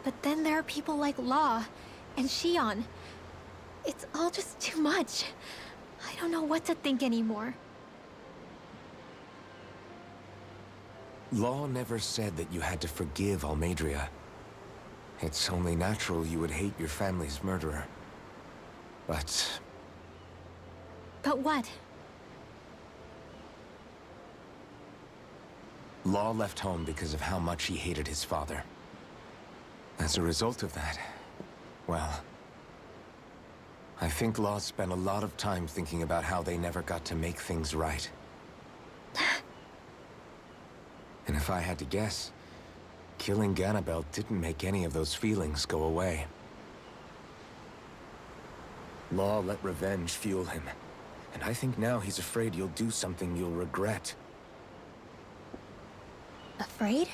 But then there are people like Law and Shion. It's all just too much. I don't know what to think anymore. Law never said that you had to forgive Almadria. It's only natural you would hate your family's murderer. But But what? Law left home because of how much he hated his father. As a result of that, well, I think Law spent a lot of time thinking about how they never got to make things right. And if I had to guess, killing Ganabel didn't make any of those feelings go away. Law let revenge fuel him, and I think now he's afraid you'll do something you'll regret. Afraid?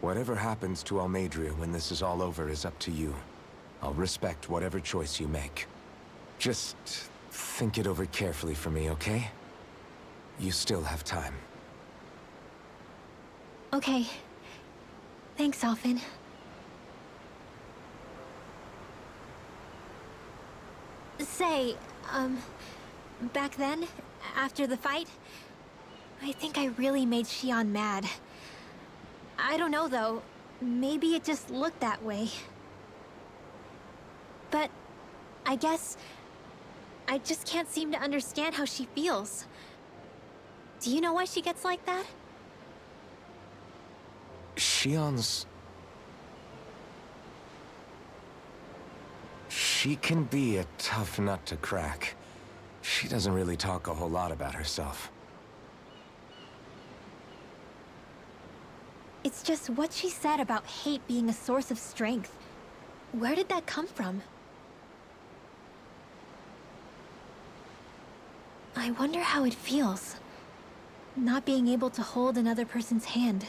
Whatever happens to Almadria when this is all over is up to you. I'll respect whatever choice you make. Just think it over carefully for me, okay? You still have time. Okay. Thanks, Alphen. Say, back then, after the fight, I think I really made Shion mad. I don't know, though. Maybe it just looked that way. But I guess I just can't seem to understand how she feels. Do you know why she gets like that? Shion's... She can be a tough nut to crack. She doesn't really talk a whole lot about herself. It's just what she said about hate being a source of strength. Where did that come from? I wonder how it feels, not being able to hold another person's hand.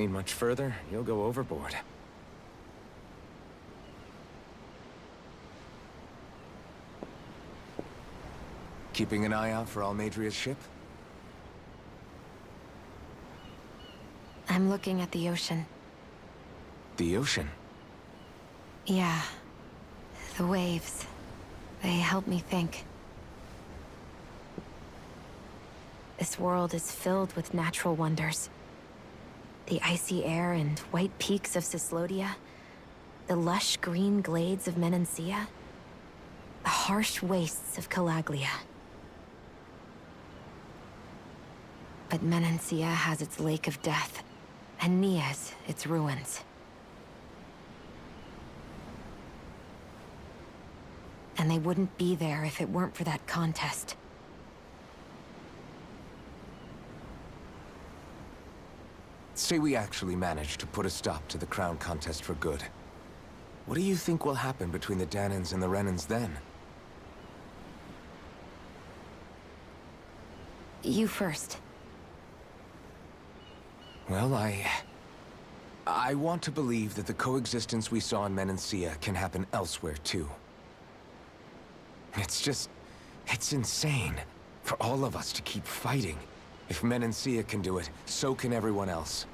need much further, you'll go overboard. Keeping an eye out for Almadria's ship? I'm looking at the ocean. The ocean? Yeah. The waves. They help me think. This world is filled with natural wonders. The icy air and white peaks of Cislodia. The lush green glades of Menancia. The harsh wastes of Calaglia. But Menancia has its Lake of Death, and Nia's its ruins. And they wouldn't be there if it weren't for that contest. Say we actually manage to put a stop to the crown contest for good. What do you think will happen between the Danans and the Renans then? You first. Well, I want to believe that the coexistence we saw in Menancia can happen elsewhere, too. It's insane for all of us to keep fighting. If Menancia can do it, so can everyone else.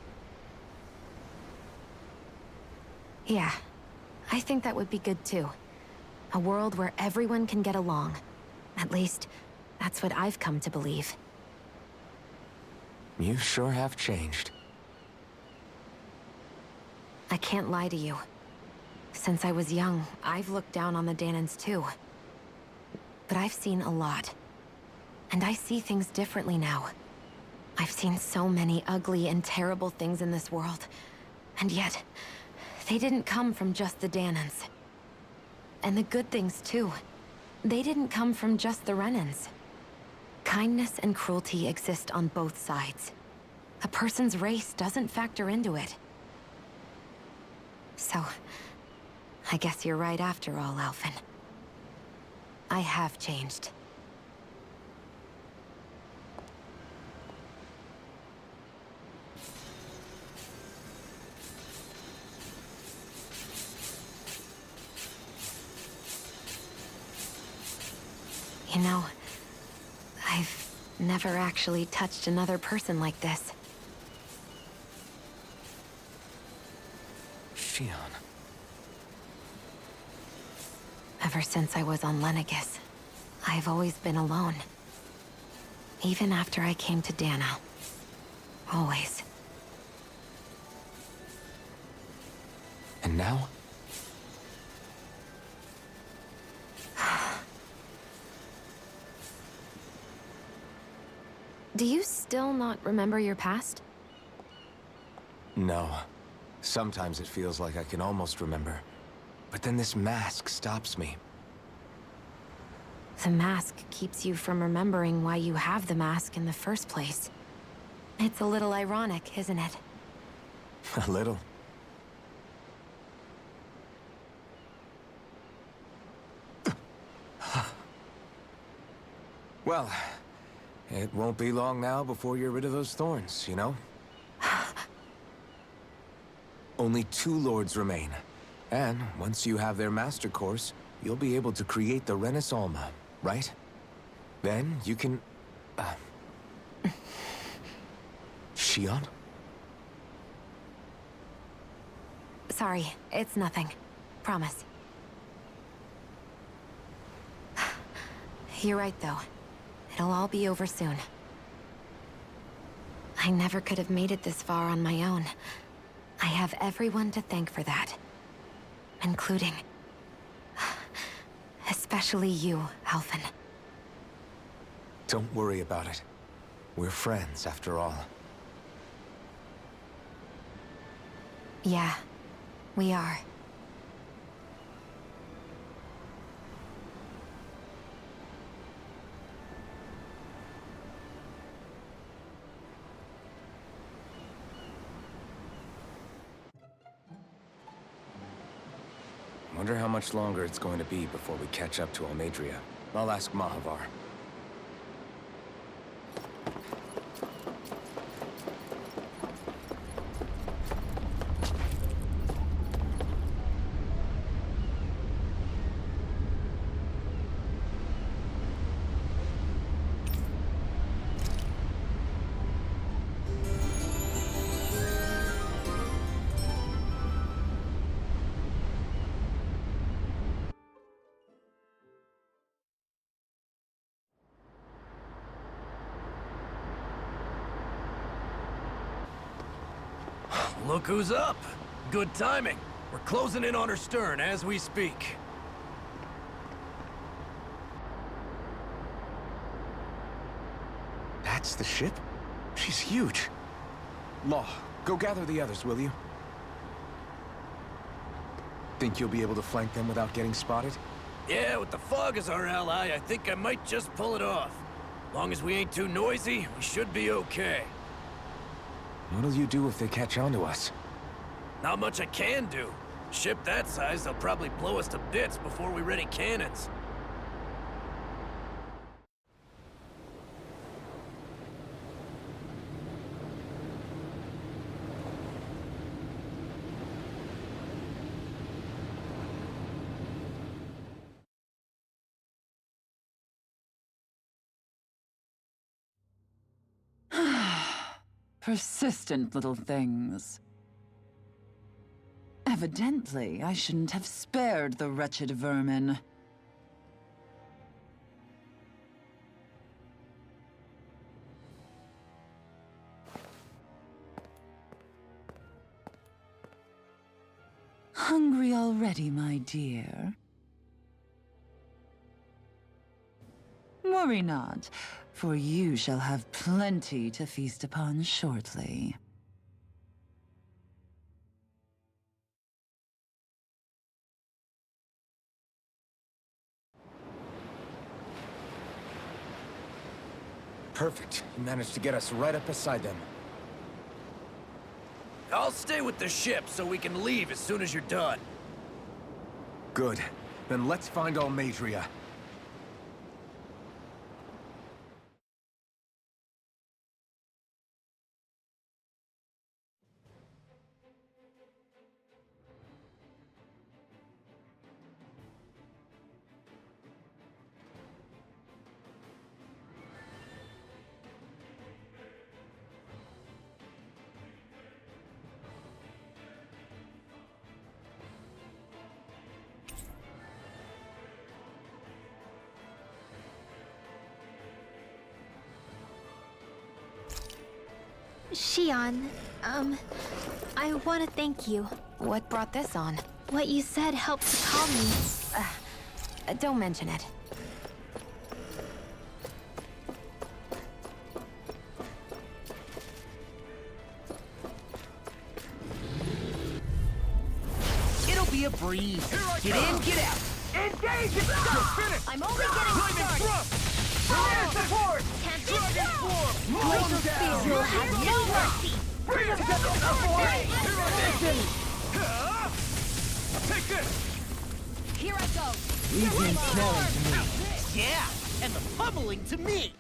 Yeah, I think that would be good too. A world where everyone can get along. At least, that's what I've come to believe. You sure have changed. I can't lie to you. Since I was young, I've looked down on the Danans too. But I've seen a lot. And I see things differently now. I've seen so many ugly and terrible things in this world. And yet, they didn't come from just the Danans. And the good things too. They didn't come from just the Renans. Kindness and cruelty exist on both sides. A person's race doesn't factor into it. So, I guess you're right after all, Alphen. I have changed. You know, I've never actually touched another person like this. Shion. Ever since I was on Lenegis, I've always been alone. Even after I came to Dana. Always. And now? Do you still not remember your past? No. Sometimes it feels like I can almost remember. But then this mask stops me. The mask keeps you from remembering why you have the mask in the first place. It's a little ironic, isn't it? A little. Well, it won't be long now before you're rid of those thorns, you know? Only 2 lords remain. And once you have their master course, you'll be able to create the Renis Alma, right? Then you can... Shion? Sorry, it's nothing. Promise. You're right, though. It'll all be over soon. I never could have made it this far on my own. I have everyone to thank for that. Including... especially you, Alphen. Don't worry about it. We're friends, after all. Yeah, we are. Wonder how much longer it's going to be before we catch up to Almadria. I'll ask Mahavar. Look who's up. Good timing. We're closing in on her stern as we speak. That's the ship? She's huge. Law, go gather the others, will you? Think you'll be able to flank them without getting spotted? Yeah, with the fog as our ally, I think I might just pull it off. Long as we ain't too noisy, we should be okay. What'll you do if they catch on to us? Not much I can do. Ship that size, they'll probably blow us to bits before we ready cannons. Persistent little things. Evidently, I shouldn't have spared the wretched vermin. Hungry already, my dear? Worry not, for you shall have plenty to feast upon shortly. Perfect. You managed to get us right up beside them. I'll stay with the ship so we can leave as soon as you're done. Good. Then let's find Almadria. Shion, I want to thank you. What brought this on? What you said helped to calm me. Don't mention it. It'll be a breeze. Get in, get out. Engage and stop! I'm only getting started. Fire support! Can't be Dragon stopped! Swarm! Glacial Spear will have no mercy! Bring us to the support! Mission! Take this! Here I go! Evening smelling to me. Yeah, and the pummeling to me!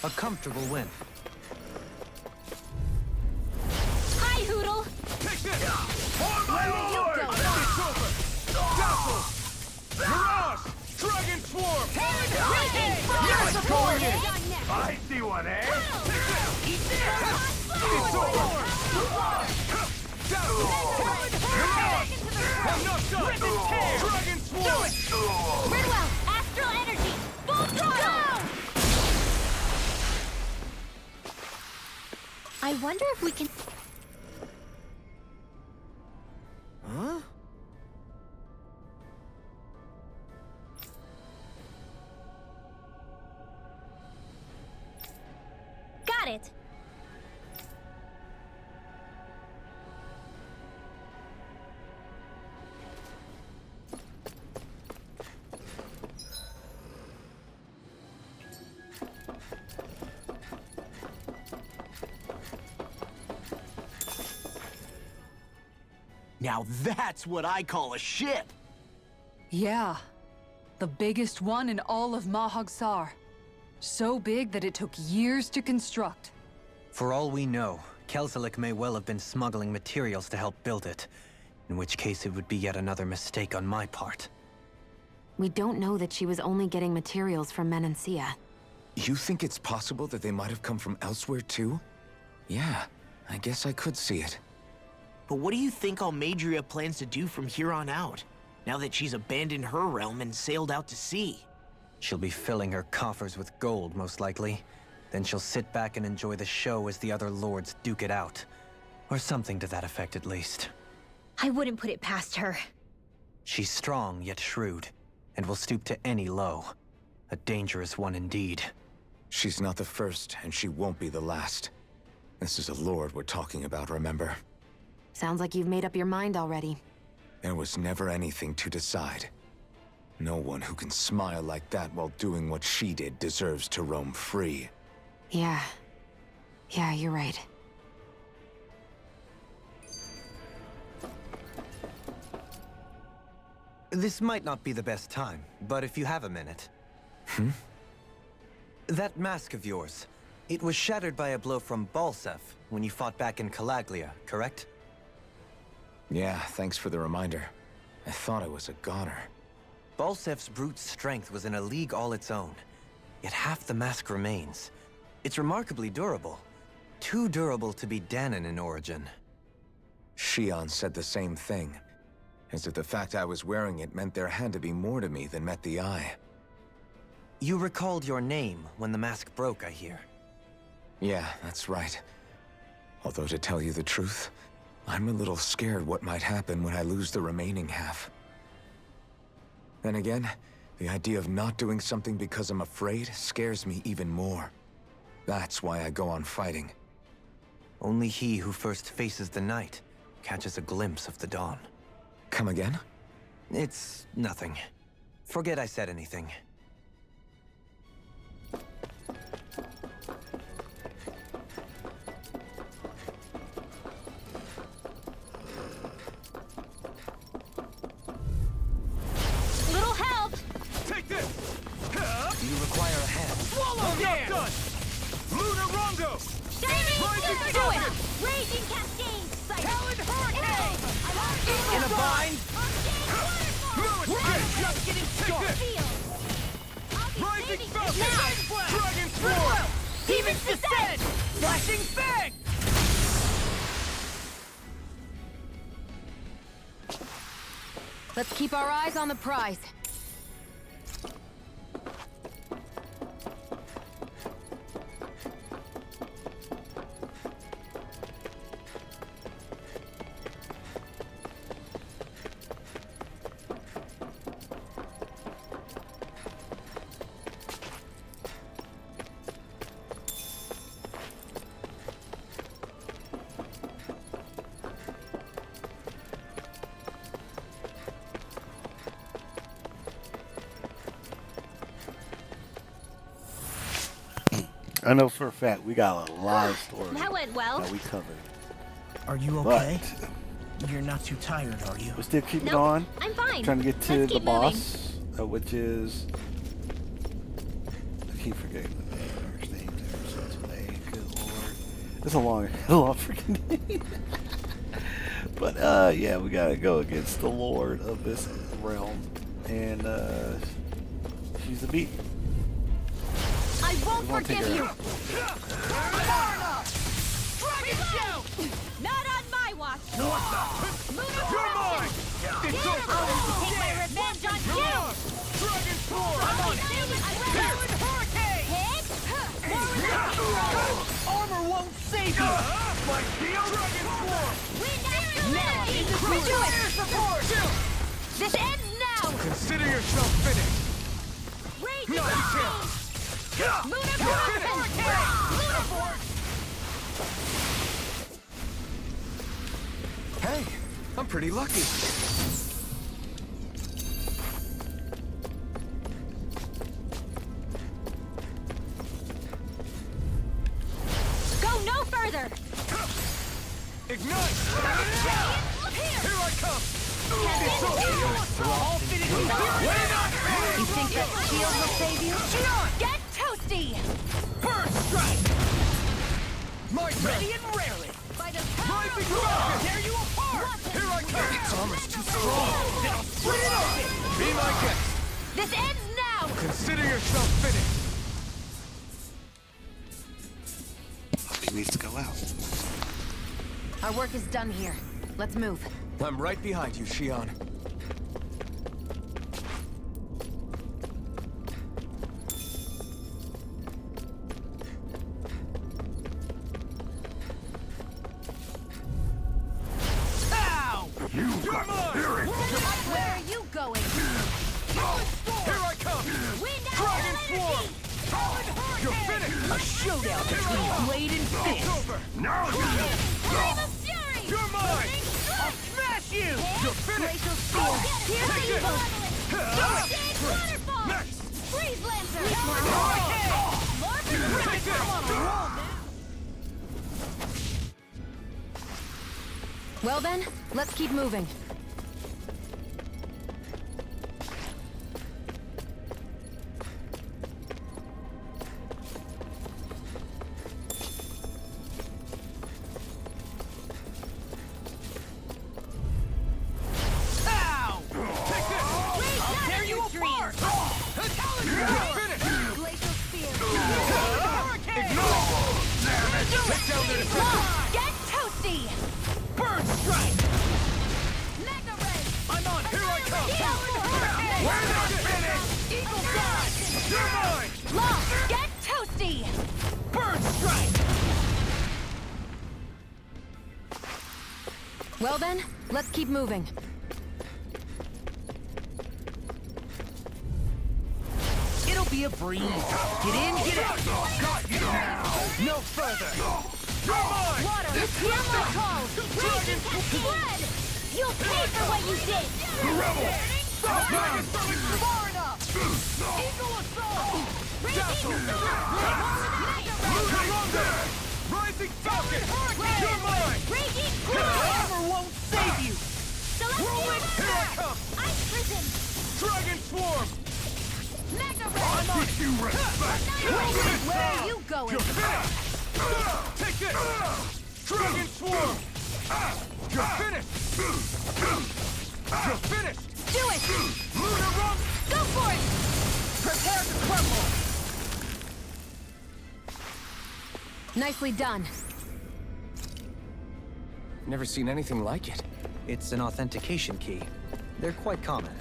A comfortable win. Hi, Hoodle! Take this! For my lord! It's over! Dazzle! Mirage! Dragon Swarm! You're supported! I see one, eh? Eat this! It's over! Dazzle! Mirage! I'm knocked up! Dragon Swarm! Ridwell, Astral Energy! Full throttle! I wonder if we can... Huh? Got it! Now that's what I call a ship! Yeah. The biggest one in all of Mahag-Sar. So big that it took years to construct. For all we know, Kelzelik may well have been smuggling materials to help build it. In which case it would be yet another mistake on my part. We don't know that she was only getting materials from Menancia. You think it's possible that they might have come from elsewhere too? Yeah, I guess I could see it. But what do you think Almadria plans to do from here on out, now that she's abandoned her realm and sailed out to sea? She'll be filling her coffers with gold, most likely. Then she'll sit back and enjoy the show as the other lords duke it out. Or something to that effect, at least. I wouldn't put it past her. She's strong, yet shrewd, and will stoop to any low. A dangerous one indeed. She's not the first, and she won't be the last. This is a lord we're talking about, remember? Sounds like you've made up your mind already. There was never anything to decide. No one who can smile like that while doing what she did deserves to roam free. Yeah. Yeah, you're right. This might not be the best time, but if you have a minute. That mask of yours, it was shattered by a blow from Balsef when you fought back in Calaglia, correct? Yeah, thanks for the reminder. I thought I was a goner. Balsef's brute strength was in a league all its own, yet half the mask remains. It's remarkably durable. Too durable to be Danon in origin. Shion said the same thing. As if the fact I was wearing it meant there had to be more to me than met the eye. You recalled your name when the mask broke, I hear. Yeah, that's right. Although to tell you the truth, I'm a little scared what might happen when I lose the remaining half. Then again, the idea of not doing something because I'm afraid scares me even more. That's why I go on fighting. Only he who first faces the night catches a glimpse of the dawn. Come again? It's nothing. Forget I said anything. Little help! Take this! Do you require a hand? Swallow there! Done! Lunar Rondo! Shining Rising Super Falcon! Duel! Raging Cascade! Talon Hurricane! In a bind? Military! Just getting started! Rising Falcon! Dragon Swarm! Demon's Descent! Flashing Fang! Let's keep our eyes on the prize. I know for a fact we got a lot of stories That went well. that we covered. Are you But okay? You're not too tired, are you? we're still keeping Nope, on. I'm fine. Trying to get to Let's the keep moving. boss, which is... I keep forgetting the name. Her name's Emerson's Way. Good lord. It's a long freaking name. But, yeah, we gotta go against the lord of this realm. And, she's the beat. I won't We won't take forgive her you! out. Dragon Shout! Not on my watch! You're mine! It's over! I'll take my revenge on you! Dragon Swarm! I'm on it! Talon Hurricane! Hit! Armor won't save you! My shield! Dragon Swarm! Now do it! Support! This ends now! Consider yourself finished! Raging Not Cascade! Hey, I'm pretty lucky. Go no further! Ignite! Here I come! All finished! You think that shield will save you? Get toasty! First strike! My ready and rarely! By the power Rising of Falcon! Tear you apart! Here I come! Its armor's too strong! Then I'll split it open! Be my guest! This ends now! Consider yourself finished! He needs to go out. Our work is done here. Let's move. I'm right behind you, Shion. Swarm! You're finished! A showdown between blade and fist. Over! Now you Flame of Fury! You're mine! I'll smash you! You're finished! Glacial Spear! Here's Take it! evil! Ah! Big waterfall! Next! Freeze Lancer! Take it! Well then, let's keep moving. Ow! Take this! I'll tear you apart! You're finished! Glacial Spear! Ignore! Take down their defenses! Get toasty! Bird strike! Mega Ray! I'm on! Here I come! We're not finished! Eagle God! You're mine! Lost! Get toasty! Bird strike! Well then, let's keep moving. It'll be a breeze. Get in, get out. Got you now! No further! You're mine! Water! Yellow calls! Raging blood! You'll pay for what you did! Rebel! Stop making something far enough! Eagle Assault! Dazzle! You're wrong there! Rising Falcon! You're mine! Raging Your Glory! armor won't save you. Celestial Here I Attack! come! Ice Prison! Dragon Swarm! Mega I'm Ray! on! You respect! Where are you going? You're finished! Take this! Dragon Swarm! You're finished! You're finished! Do it! Lunar Rump! Go for it! Prepare to crumble! Nicely done. Never seen anything like it. It's an authentication key. They're quite common.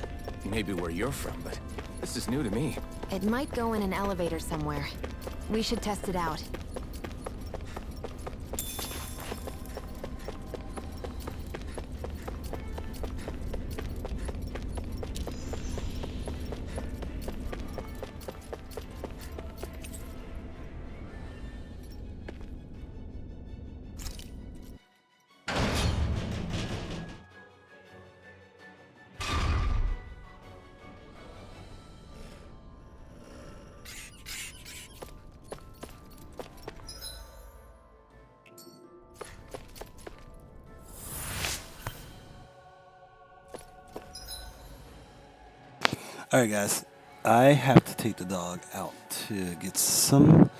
Maybe where you're from, but this is new to me. It might go in an elevator somewhere. We should test it out. Alright, guys. I have to take the dog out to get some,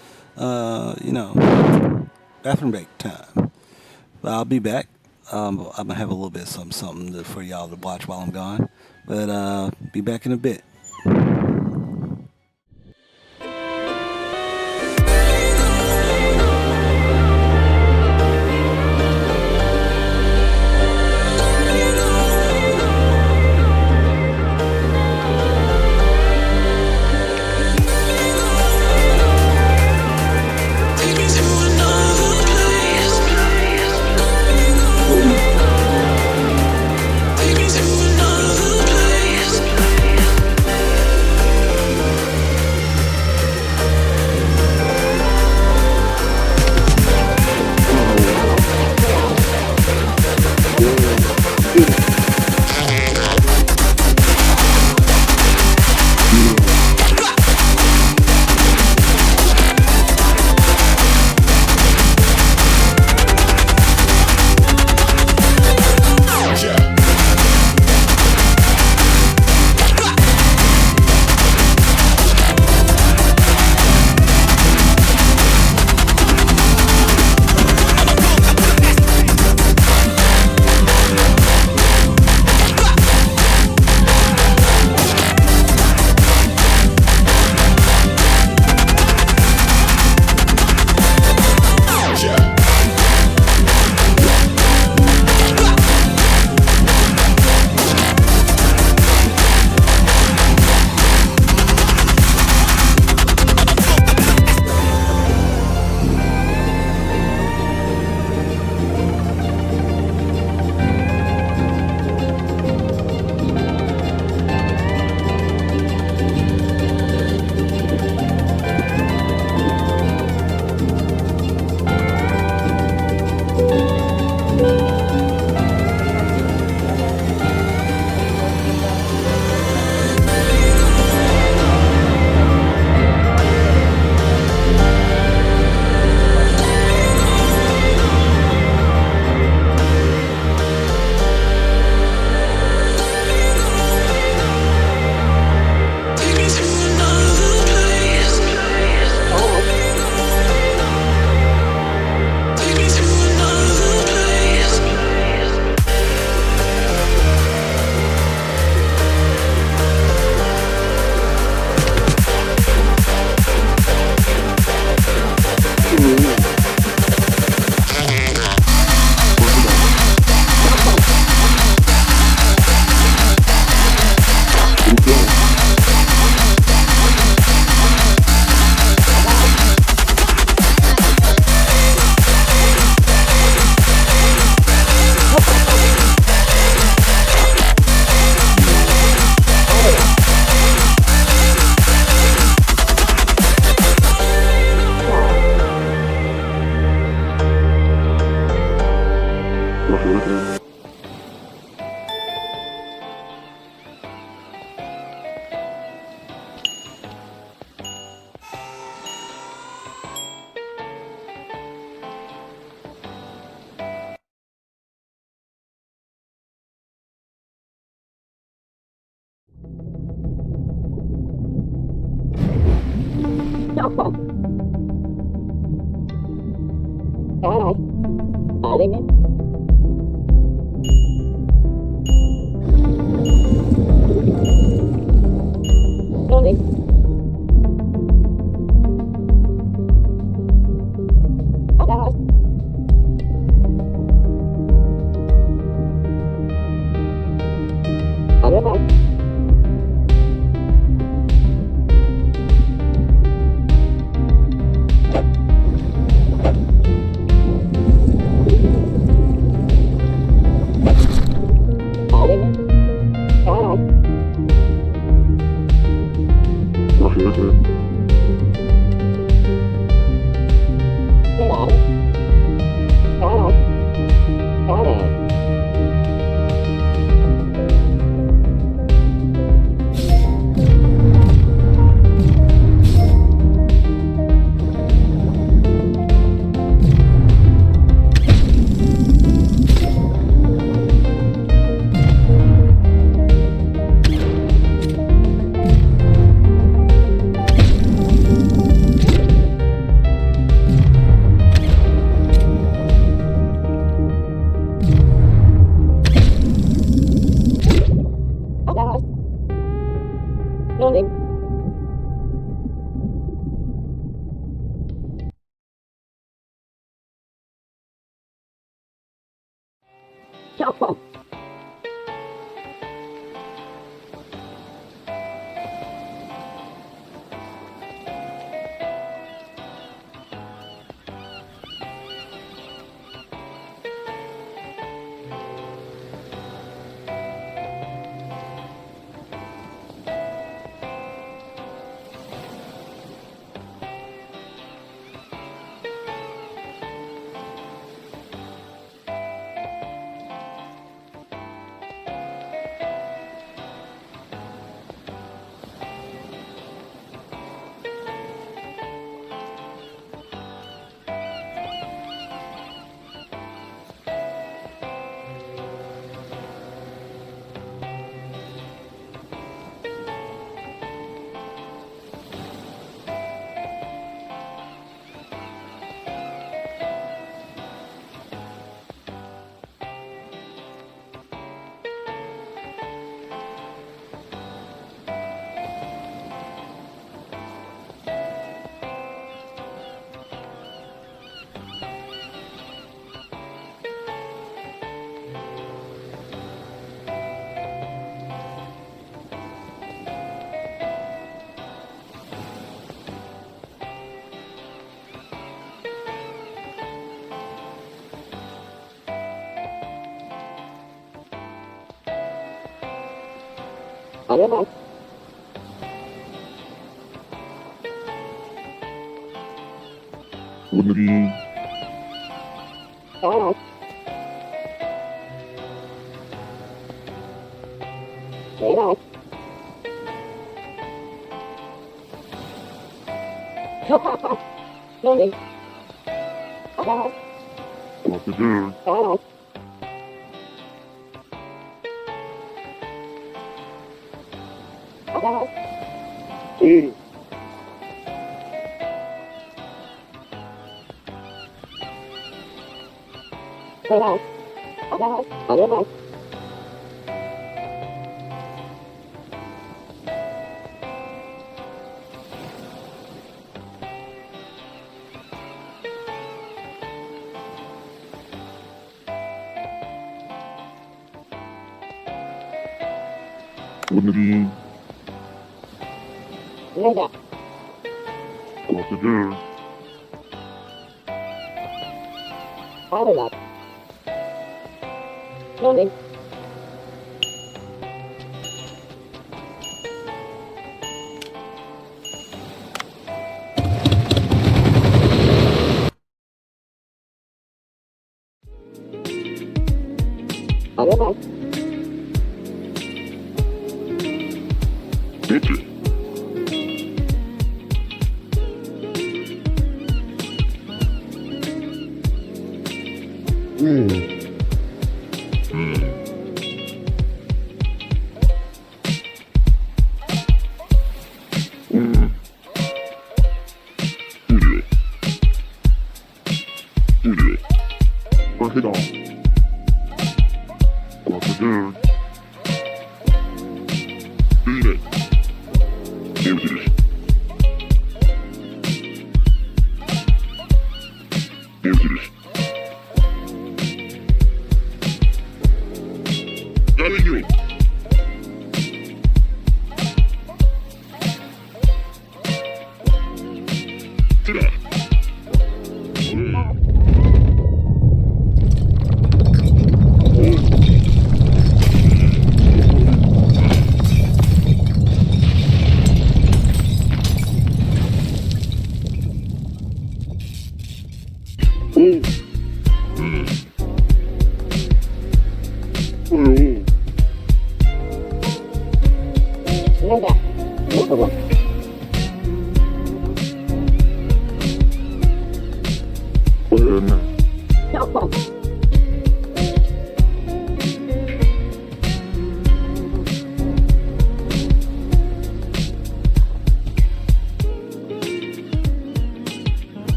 bathroom break time. But I'll be back. I'm going to have a little bit of something for y'all to watch while I'm gone. But be back in a bit.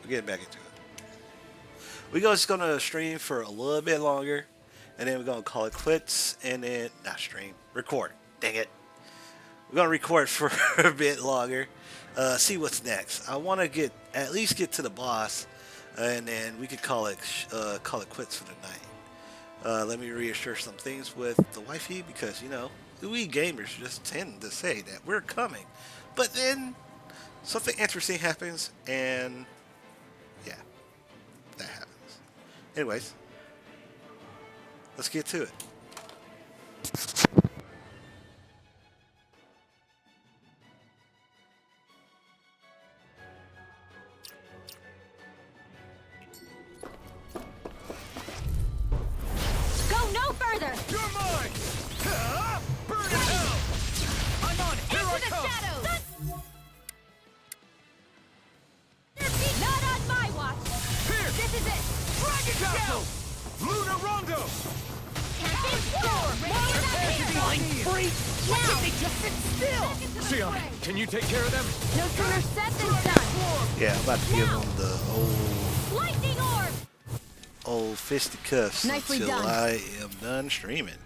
We're getting back into it. We're just gonna stream for a little bit longer, and then we're gonna call it quits, and then not stream, record. Dang it. We're gonna record for a bit longer. See what's next. I want to at least get to the boss, and then we could call it quits for the night. Let me reassure some things with the wifey because we gamers just tend to say that we're coming, but then something interesting happens, and yeah, that happens. Anyways, let's get to it. Go no further! You're mine! Burn in hell! I'm on it! Here I Into the come! shadows! Not on my watch! Here! This is it! Dragon Shell! Luna Rondo! Sion, can you take care of them? No sooner said than done! Yeah, I'm about to give him the Lightning orb! old fisticuffs Nicely until done. I am done streaming.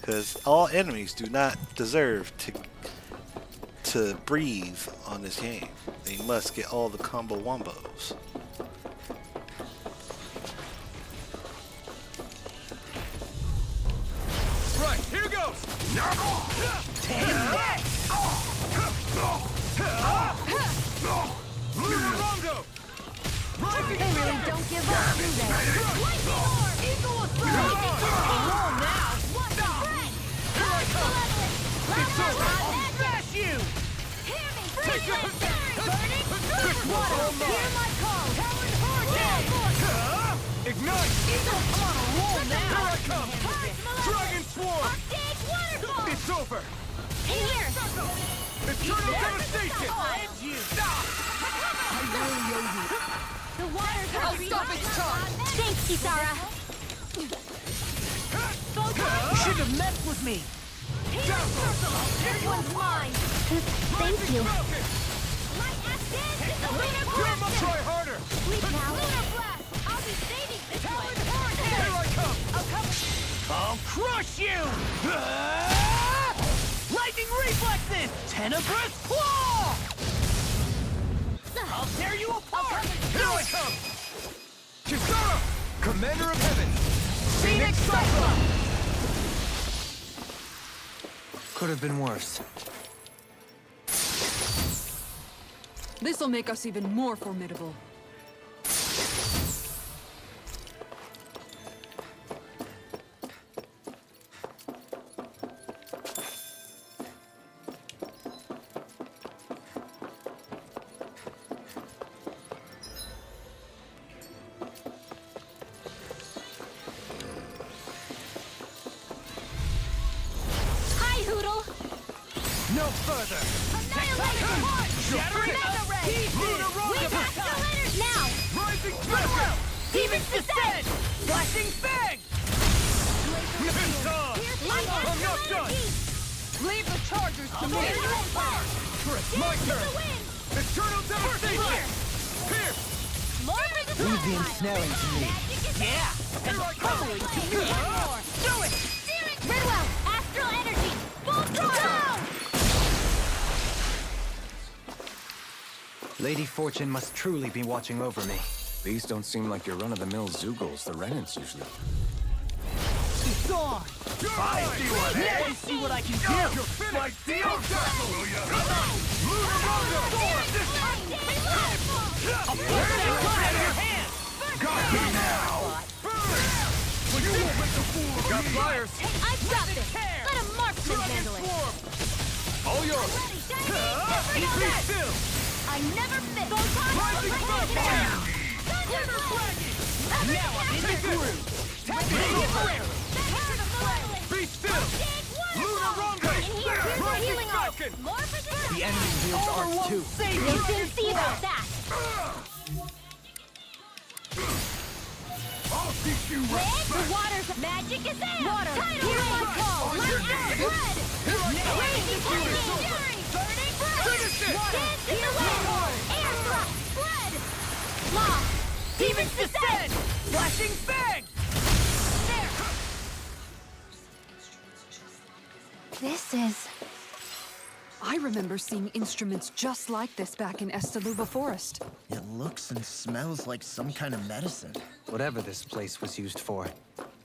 Because all enemies do not deserve to breathe on this game. They must get all the combo wombos. Right, here goes! Luna Rondo! Rising They really Thunder! don't give up, do they? Lightning orb! Eagle of roll now! What the friend? It's over! I'll smash you! Hear me! Take Freeze it! burning! Water! Hear my call! Helen Ignite! Eagle on a roll now! Here I come! Dragon Swarm! Arctic waterfall! It's over! Here! Eternal Devastation! The waters are stop its charge! Thanks, Kisara! You shouldn't have messed with me! This one's mine! Thank you! Light Ascend! Lunar Blast! Try harder! Sleep now! Lunar Blast! I'll be saving this one! Here I come! I'll crush you! Lightning reflexes! Tenebrous claw! I'll tear you apart! Here I come! Kisara! Commander of Heaven! Phoenix Cyclone! Could have been worse. This'll make us even more formidable. Hi, Hoodle! No further! Annihilation! Shatter it! Mega Ray! Luna Rondo! Wave Escalators now! Rising Dragon! Demon's Descent! Flashing Fang! It's on! Light I'm not done! Leave the Chargers to me! Chris, my turn! Eternal Devastation! Here! Leave the ensnaring to me. Yeah! Here I come! Do it! Ridwell! Astral Energy! Full throttle! Lady Fortune must truly be watching over me. These don't seem like your run-of-the-mill Zoogles the Renants usually. It's on! I see what Let me see what I can do! You're finished! My deal! Luna Rondo! I'll push that gun out of your hand! Got me now! Burn! You won't make a fool of me! Got flyers! I've got this! Let a marksman handle it! All yours! Be still! I never miss! Rising Thunder! Now I'm in the groove! Temporarily! Be still! Luna Rondo! Rising Falcon! The enemy wields arcs too. You'll soon see about that! I'll teach you Red, the water's magic is in! Water, hear my call! Light and blood! Raging flame! Fury! Burning breath! Finish it! Water, hear my call! Air thrust! Blood! Law! Demons descend! Flashing bang! This is... I remember seeing instruments just like this back in Estaluba Forest. It looks and smells like some kind of medicine. Whatever this place was used for,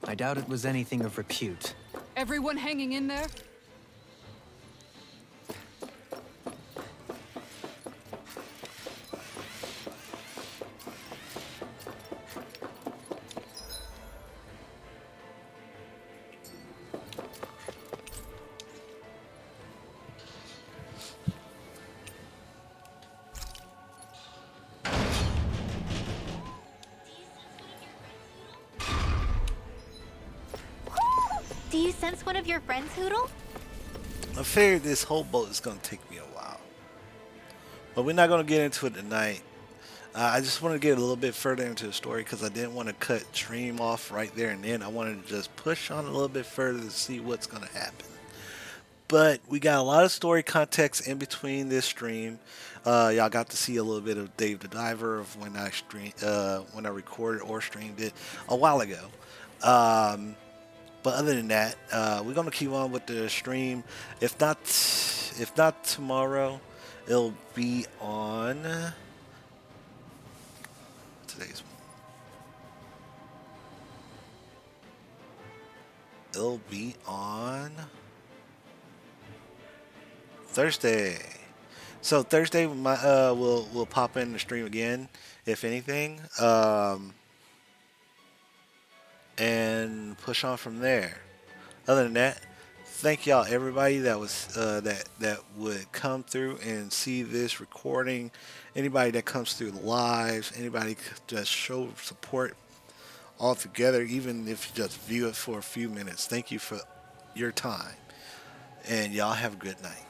I doubt it was anything of repute. Everyone hanging in there? Do you sense one of your friends, Hoodle? I figured this whole boat is going to take me a while. But we're not going to get into it tonight. I just want to get a little bit further into the story because I didn't want to cut Dream off right there and then. I wanted to just push on a little bit further to see what's going to happen. But we got a lot of story context in between this stream. Y'all got to see a little bit of Dave the Diver of when I recorded or streamed it a while ago. But other than that, we're gonna keep on with the stream. If not tomorrow, it'll be on today's one. It'll be on Thursday. So Thursday, we'll pop in the stream again, if anything. And push on from there. Other than that, thank y'all everybody that was that would come through and see this recording. Anybody that comes through the lives, anybody just show support all together, even if you just view it for a few minutes. Thank you for your time, and y'all have a good night.